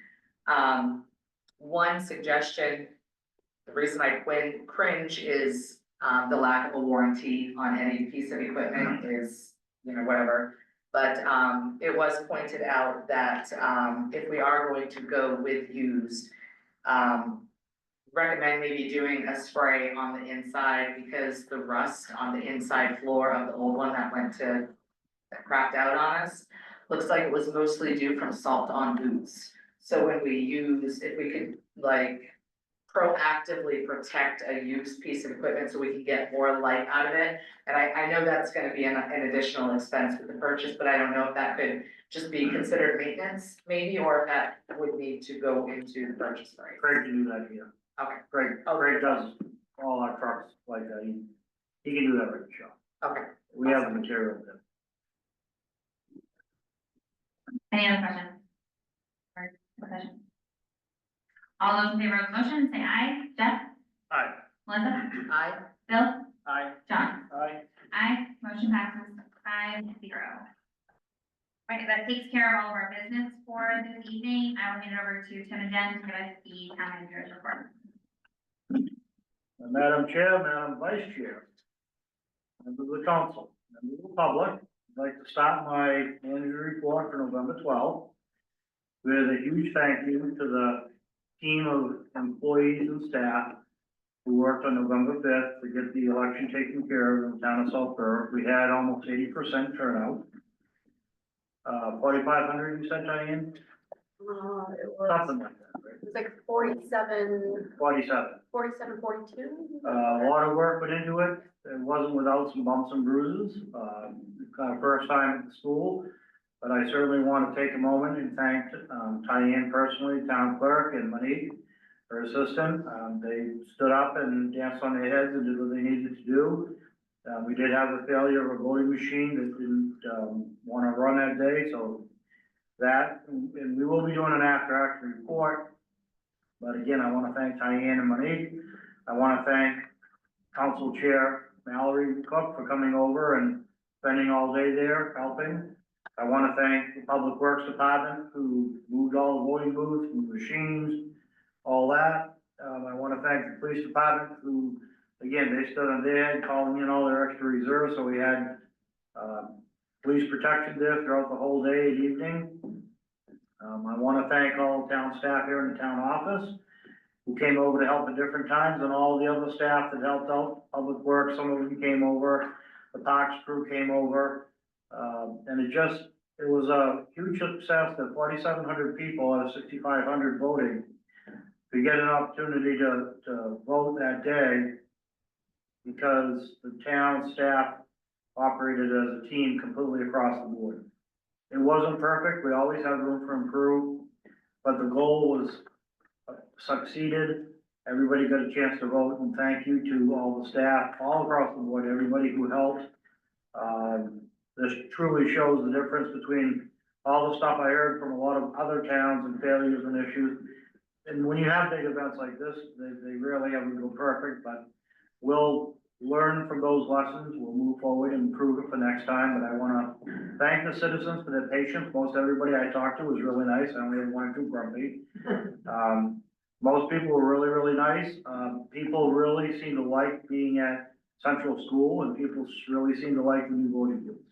One suggestion, the reason I cringe is the lack of a warranty on any piece of equipment is, whatever. But it was pointed out that if we are going to go with used, recommend maybe doing a spray on the inside, because the rust on the inside floor of the old one that cracked out on us looks like it was mostly due from salt on boots. So when if we could proactively protect a used piece of equipment so we can get more life out of it. And I know that's gonna be an additional expense with the purchase, but I don't know if that could just be considered maintenance maybe, or if that would need to go into the purchase price. Craig can do that here. Okay, Craig does all our trucks like that. He can do that right in the shop. okay. We have the material there. Any other questions? Or discussion? All those in favor of the motion, say aye. Jeff? Aye. Melissa? Aye. Bill? Aye. John? Aye. Aye, motion passes 5-0. Right, that takes care of all of our business for this evening. I will hand it over to Tim and Jen to give us the town manager's report. Madam Chair, Madam Vice Chair, members of the council, members of the public, I'd like to start my manager report for November 12th with a huge thank you to the team of employees and staff who worked on November 5th to get the election taken care of in the town of South Berwick. We had almost 80% turnout. 4,500, you said, Diane? It was, Something like that, right? it was like 47, 47. 47, 42. A lot of work went into it. It wasn't without some bumps and bruises. Kind of first time at the school, but I certainly want to take a moment and thank Diane personally, town clerk, and Monique, her assistant. They stood up and danced on their heads and did what they needed to do. We did have a failure of a voting machine that didn't want to run that day, so that, and we will be doing an after-action report. But again, I want to thank Diane and Monique. I want to thank Council Chair Mallory Cook for coming over and spending all day there helping. I want to thank the Public Works Department who moved all the voting booths and machines, all that. I want to thank the Police Department who, again, they stood on their head calling in all their extra reserves, so we had police protection there throughout the whole day and evening. I want to thank all the town staff here in the town office who came over to help at different times, and all the other staff that helped out, Public Works, some of them came over, the Parks crew came over. And it was a huge success that 4,700 people out of 6,500 voting to get an opportunity to vote that day, because the town staff operated as a team completely across the board. It wasn't perfect, we always have room for improve, but the goal was succeeded. Everybody got a chance to vote, and thank you to all the staff, all across the board, everybody who helped. This truly shows the difference between all the stuff I heard from a lot of other towns and failures and issues. And when you have big events like this, they rarely ever go perfect, but we'll learn from those lessons, we'll move forward and improve it for next time. But I wanna thank the citizens for their patience. Most everybody I talked to was really nice. I only had one or two grumpy. Most people were really, really nice. People really seem to like being at Central School, and people really seem to like the new voting booths.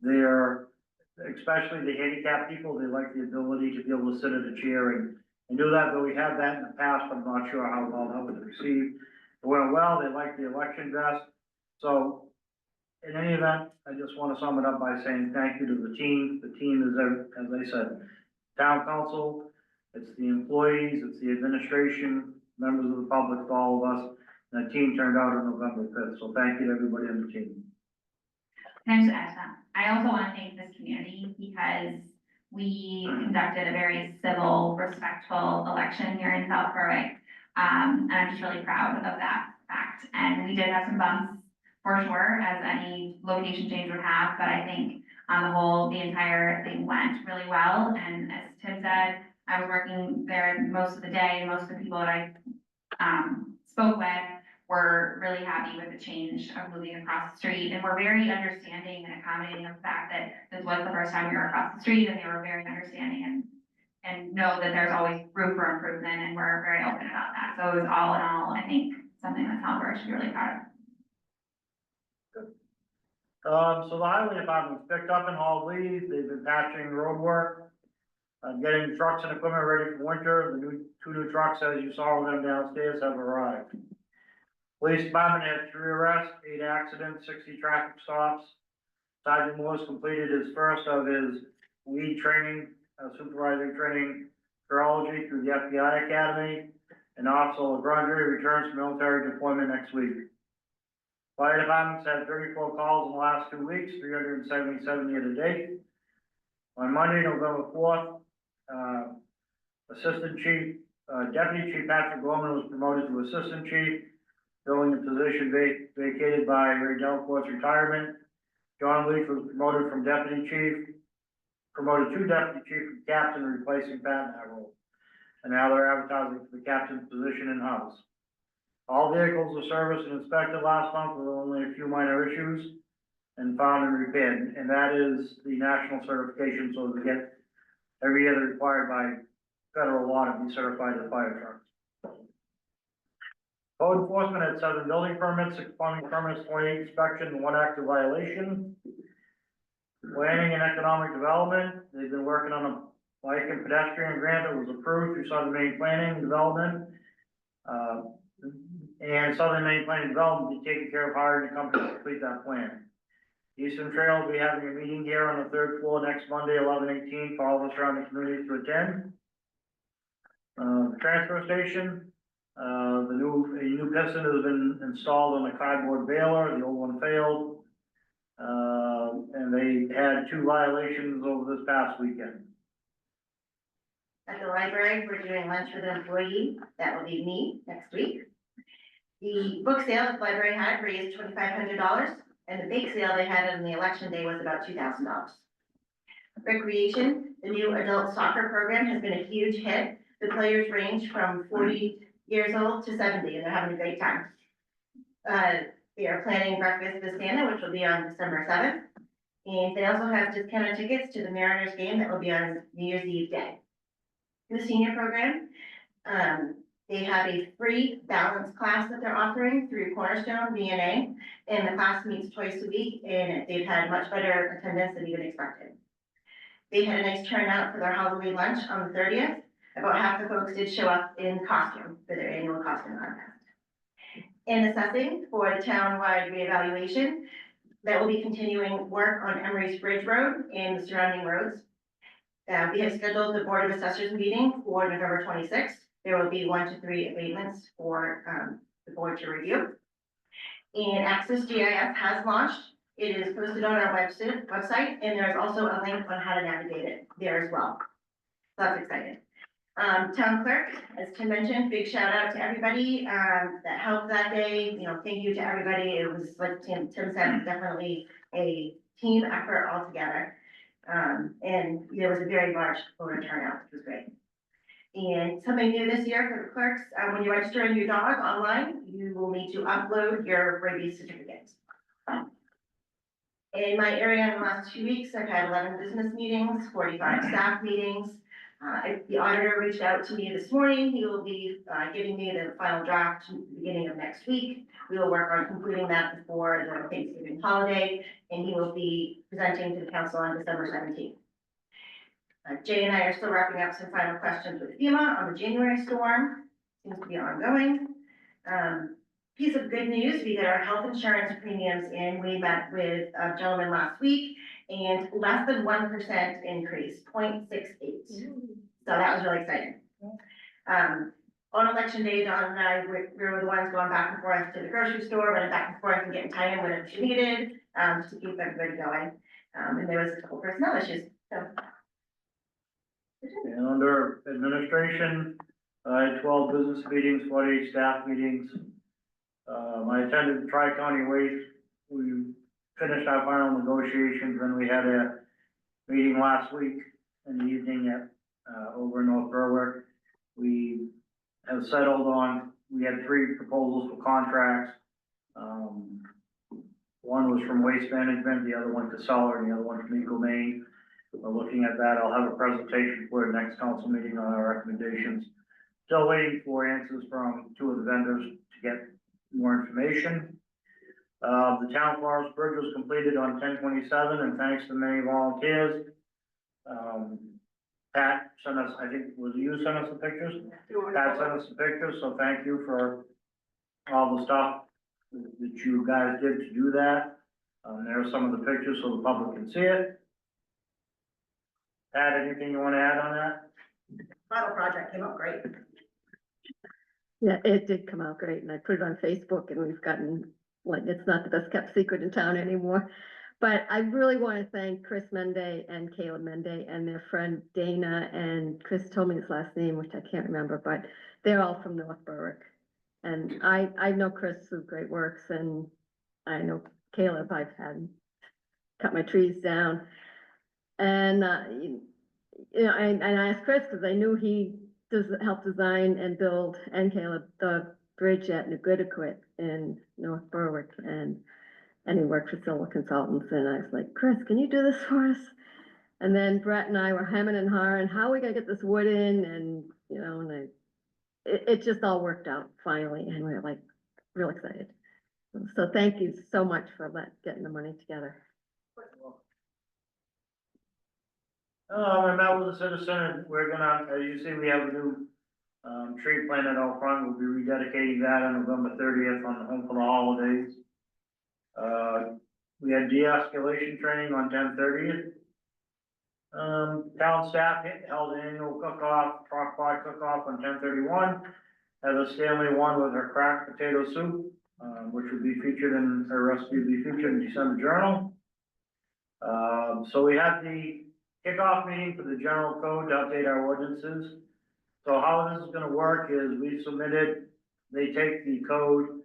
They're, especially the handicapped people, they like the ability to be able to sit at a chair and do that, though we had that in the past, but I'm not sure how well that was received. It went well, they liked the election vest. So, in any event, I just want to sum it up by saying thank you to the team. The team is, as I said, town council, it's the employees, it's the administration, members of the public, it's all of us. And the team turned out on November fifth, so thank you to everybody on the team. Can I just add to that? I also want to thank this community because we conducted a very civil, respectful election here in South Berwick. And I'm just really proud of that fact. And we did have some bumps for sure, as any location change would have, but I think on the whole, the entire thing went really well. And as Tim said, I was working there most of the day. Most of the people that I spoke with were really happy with the change of moving across the street, and we're very understanding and accommodating of the fact that this was the first time we were across the street, and they were very understanding and know that there's always room for improvement, and we're very open about that. So it was all in all, I think, something that Southborough should be really proud of. So the highway department's picked up and hauled leaves, they've been patching road work, getting trucks and equipment ready for winter. The two new trucks, as you saw them downstairs, have arrived. Police department had 3 arrests, 8 accidents, 60 traffic stops. Sergeant Moore's completed his first of his lead training, supervisory training, virology through the FBI Academy. And Officer LaGrandre returns from military deployment next week. Fire departments had 34 calls in the last 2 weeks, 377 year to date. On Monday, November 4th, Deputy Chief Patrick Gorman was promoted to Assistant Chief, filling the position vacated by Ray Delcourt's retirement. John Leaf was promoted to Deputy Chief from Captain, replacing Pat in that role. And now they're advertising for the captain's position in-house. All vehicles were serviced and inspected last month with only a few minor issues and found and repaired. And that is the national certification, so they get every year they're required by federal law to be certified as fire trucks. Code enforcement had 7 building permits, 6 plumbing permits, 28 inspections, and 1 active violation. Planning and economic development, they've been working on a bike and pedestrian grant that was approved through Southern Maine Planning and Development. And Southern Maine Planning and Development will be taking care of hiring a company to complete that plan. Eastern Trail will be having a meeting here on the 3rd floor next Monday, 11/18, for all of us around the community to attend. The transfer station, a new piston has been installed on the cardboard baler, the old one failed. And they had 2 violations over this past weekend. At the library, we're doing lunch with an employee, that will be me next week. The book sale that the library had raised $2,500, and the bake sale they had on the election day was about $2,000. Recreation, the new adult soccer program has been a huge hit. The players range from 40 years old to 70, and they're having a great time. They are planning breakfast with Santa, which will be on December 7th. And they also have discounted tickets to the Mariners game that will be on New Year's Eve day. In the senior program, they have a free balance class that they're offering through Cornerstone VNA, and the class meets twice a week, and they've had much better attendance than even expected. They had a nice turnout for their Halloween lunch on the 30th. About half the folks did show up in costume for their annual costume contest. In assessing for the town-wide reevaluation, that will be continuing work on Emery's Bridge Road and the surrounding roads. We have scheduled the Board of Assessors meeting for November 26th. There will be 1 to 3 abatements for the board to review. And Access GIS has launched. It is posted on our website, and there's also a link on how to navigate it there as well. So that's exciting. Town clerk, as Tim mentioned, big shout out to everybody that helped that day. You know, thank you to everybody. It was, like Tim said, definitely a team effort altogether. And there was a very large voter turnout, which was great. And something new this year for the clerks, when you register a new dog online, you will need to upload your rabies certificate. In my area in the last 2 weeks, I've had 11 business meetings, 45 staff meetings. The auditor reached out to me this morning. He will be giving me the final draft at the beginning of next week. We will work on completing that before the Thanksgiving holiday, and he will be presenting to the council on December 17th. Jay and I are still wrapping up some final questions with FEMA on the January storm. Seems to be ongoing. Piece of good news, we got our health insurance premiums in. We met with a gentleman last week, and less than 1% increase, 0.68. So that was really exciting. On election day, Don and I, we were the ones going back and forth to the grocery store, running back and forth and getting time whenever she needed, just to keep everybody going. And there was a couple personnel issues, so. And under administration, I had 12 business meetings, 48 staff meetings. I attended the Tri-County Waste. We finished our final negotiations, and we had a meeting last week in the evening at, over in North Berwick. We have settled on, we had 3 proposals for contracts. One was from Waste Management, the other one Casella, and the other one from Eagle Maine. We're looking at that. I'll have a presentation for the next council meeting on our recommendations. Still waiting for answers from 2 of the vendors to get more information. The town forest bridge was completed on 10/27, and thanks to many volunteers. Pat sent us, I think, was it you sent us the pictures? Pat sent us the pictures, so thank you for all the stuff that you guys did to do that. There are some of the pictures so the public can see it. Pat, anything you want to add on that? Final project came out great. Yeah, it did come out great, and I put it on Facebook, and we've gotten, like, it's not the best kept secret in town anymore. But I really want to thank Chris Mende and Caleb Mende and their friend Dana, and Chris told me his last name, which I can't remember, but they're all from North Berwick. And I know Chris through Great Works, and I know Caleb, I've had cut my trees down. And, you know, and I asked Chris, because I knew he does help design and build, and Caleb, the bridge at Nagudaquit in North Berwick, and he worked for Silver Consultants, and I was like, Chris, can you do this for us? And then Brett and I were hemming and hawing, how are we gonna get this wood in, and, you know, and it just all worked out finally, and we we're like, real excited. So thank you so much for getting the money together. I met with a citizen, and we're gonna, as you see, we have a new, tree planted out front. We'll be rededicating that on November 30th on the Home for the Holidays. We had de-escalation training on 10/30th. Town staff held an annual cook-off, crock pot cook-off on 10/31. Heather Stanley won with her cracked potato soup, which will be featured in, her recipe will be featured in December Journal. So we had the kickoff meeting for the general code to update our ordinances. So how this is gonna work is we submitted, they take the code,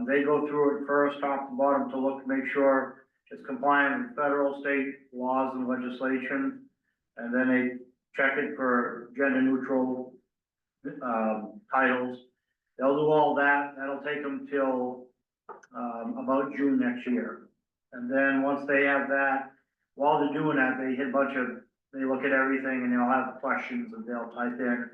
they go through it first, top to bottom, to look, to make sure it's compliant with federal, state laws and legislation. And then they check it for gender neutral, titles. They'll do all that. That'll take them till, about June next year. And then once they have that, while they're doing that, they hit a bunch of, they look at everything and they'll have questions that they'll type in.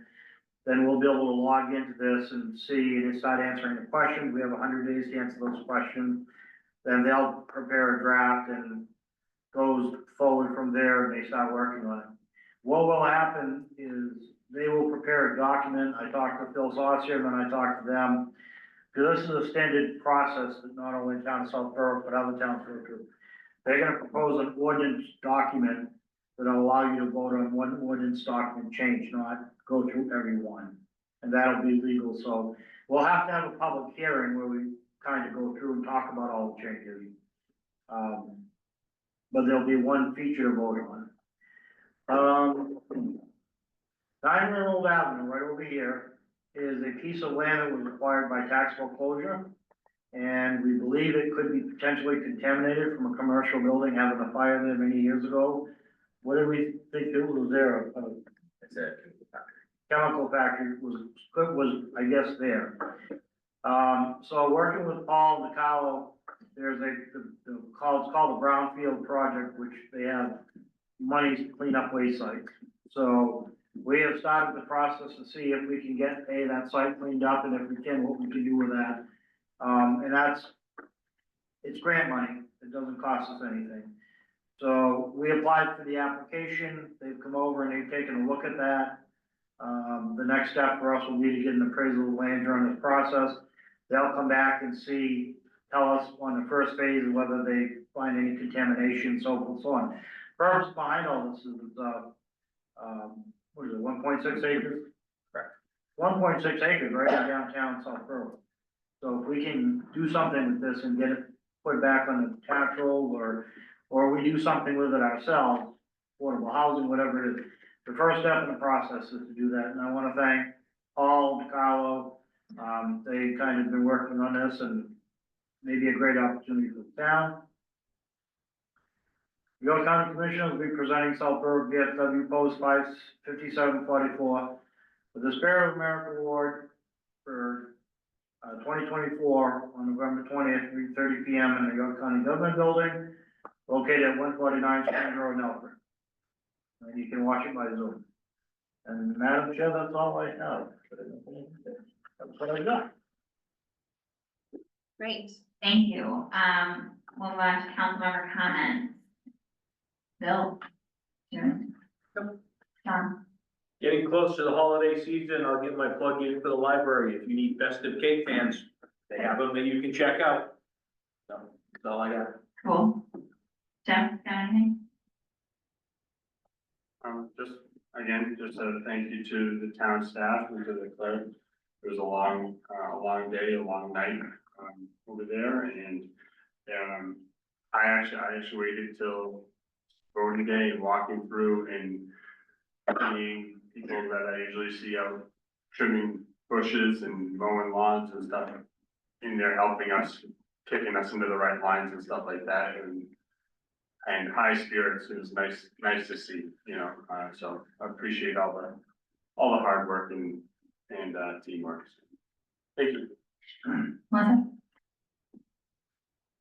Then we'll be able to log into this and see, and start answering the questions. We have 100 days to answer those questions. Then they'll prepare a draft and goes forward from there, and they start working on it. What will happen is they will prepare a document. I talked to Phil Saucier, and then I talked to them, because this is a standard process that not only in town of South Berwick, but other towns go through. They're gonna propose an ordinance document that'll allow you to vote on one ordinance document change, not go through every one. And that'll be legal, so we'll have to have a public hearing where we kind of go through and talk about all the changes. But there'll be one feature to vote on. 9 Old Avenue, right over here, is a piece of land that was acquired by tax foreclosure. And we believe it could be potentially contaminated from a commercial building having a fire there many years ago. What did we think it was there? It's a Chemical factory was, I guess, there. So working with Paul DiCarlo, there's it's called the Brownfield Project, which they have money to clean up waste sites. So we have started the process to see if we can get, that site cleaned up, and if we can, what we can do with that. And it's grant money. It doesn't cost us anything. So we applied for the application. They've come over and they've taken a look at that. The next step for us will be to get an appraisal of land during this process. They'll come back and tell us on the first phase whether they find any contamination, so forth and so on. Purpose behind all this is, what is it, 1.6 acres? Correct. 1.6 acres right in downtown South Berwick. So if we can do something with this and get it put back on the tax roll, or we do something with it ourselves, affordable housing, whatever it is, the first step in the process is to do that. And I want to thank Paul, DiCarlo, they kind of been working on this and maybe a great opportunity for the town. The York County Commissioners will be presenting South Berwick VFW Post 55744 with the Spirit of America Award for 2024 on November 20th, 3:30 PM in the York County Government Building, located at 149 Spring Road, Nelson. And you can watch it by Zoom. And Madam Chair, that's all I have. That's what I got. Great, thank you. We'll move on to council member comments. Bill? Jim? John? Getting close to the holiday season, I'll get my plug in for the library. If you need festive cake pans, they have them that you can check out. So, that's all I got. Cool. Jeff, got anything? Just, again, just a thank you to the town staff and to the clerk. It was a long day, a long night, over there, and, I actually waited till voting day and walking through and seeing people that I usually see out trimming bushes and mowing lawns and stuff in there helping us, kicking us into the right lines and stuff like that, and high spirits. It was nice to see, so I appreciate all the hard work and teamwork. Thank you. Melissa?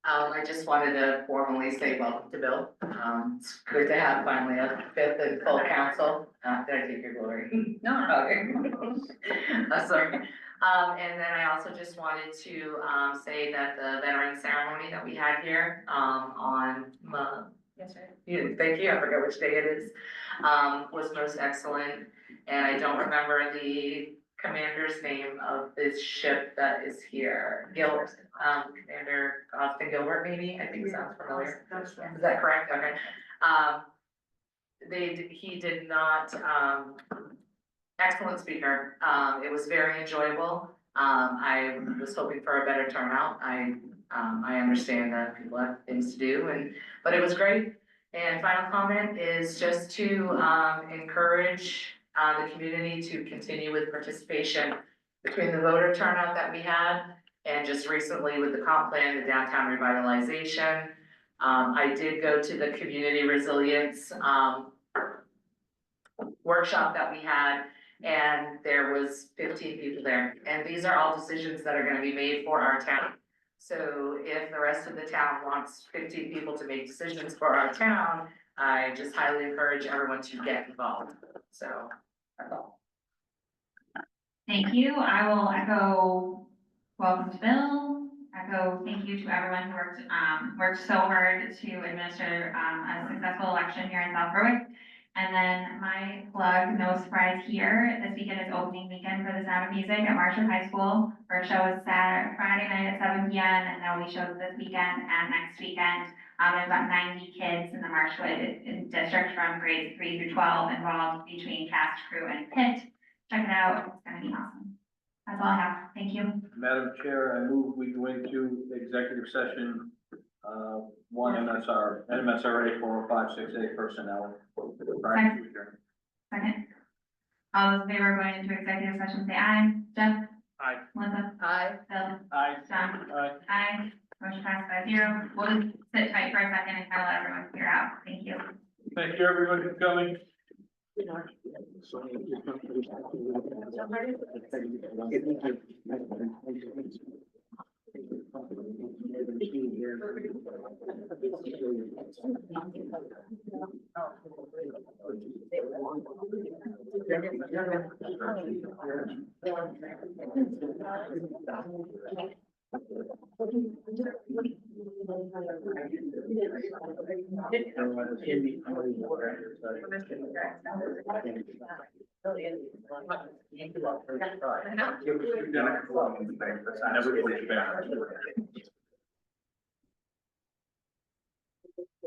I just wanted to formally say welcome to Bill. It's good to have finally a fifth and full council. Did I take your glory? No. Okay. Sorry. And then I also just wanted to, say that the veteran ceremony that we had here, on, yesterday? Yeah, thank you, I forget which day it is, was most excellent. And I don't remember the commander's name of this ship that is here, Commander Austin Gilbert, maybe, I think sounds familiar. Is that correct? Okay. He did not, excellent speaker, it was very enjoyable. I was hoping for a better turnout. I understand that people have things to do, but it was great. And final comment is just to, encourage the community to continue with participation between the voter turnout that we had and just recently with the comp plan, the downtown revitalization. I did go to the community resilience workshop that we had, and there was 15 people there. And these are all decisions that are gonna be made for our town. So if the rest of the town wants 15 people to make decisions for our town, I just highly encourage everyone to get involved. So that's all. Thank you. I will echo welcome to Bill. Echo thank you to everyone who worked so hard to administer a successful election here in South Berwick. And then my plug, no surprise here, this weekend is opening weekend for the Sound of Music at Marshwood High School. Our show is Friday night at 7 p.m. and there'll be shows this weekend and next weekend. There's about 90 kids in the Marshwood district from grades 3 through 12 involved between cast, crew, and pit. Check it out, it's gonna be awesome. That's all I have, thank you. Madam Chair, I move we go into executive session, one MSRA 40568 personnel. Second. All those in favor of going into executive session, say aye. Jeff? Aye. Melissa? Aye. Bill? Aye. John? Aye. Aye. Motion passed 5-0. We'll just sit tight for a second and kind of let everyone clear out. Thank you. Thank you, everyone, for coming.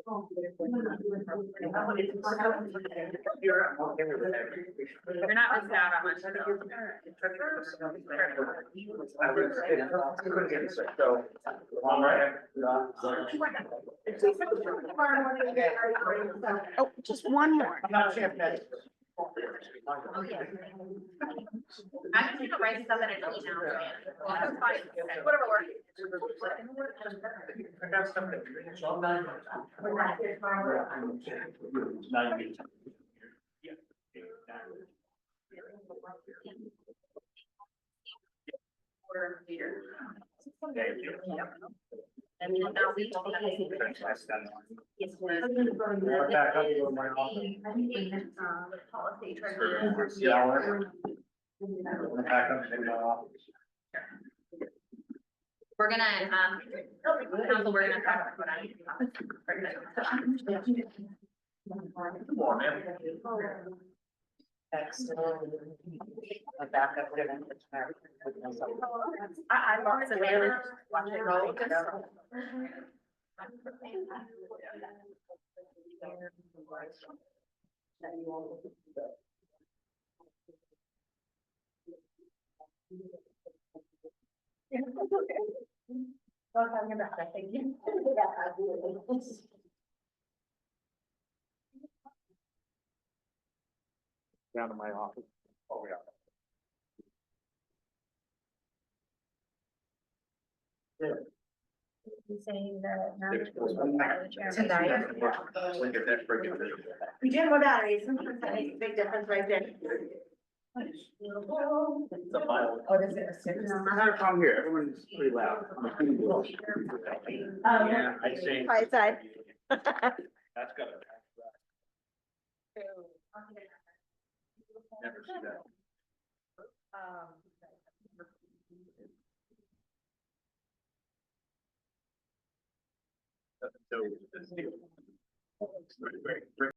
You're not missing out on much. Oh, just one more. Oh, yeah. I just need to write stuff in an email. Well, that's fine. Whatever And then now we don't have any. It's when- Back up to my office. Policy. Yeah. Back up to my office. We're gonna, council, we're gonna talk about A backup would have been. I'm always available. Watching roll. Well, having a back, thank you. Down to my office. Oh, yeah. Saying that. Tonight. We do have more batteries, sometimes that makes a big difference right there. What is it? I had a problem here, everyone's pretty loud. Yeah, I see. Quiet side. That's got a. Never see that. So,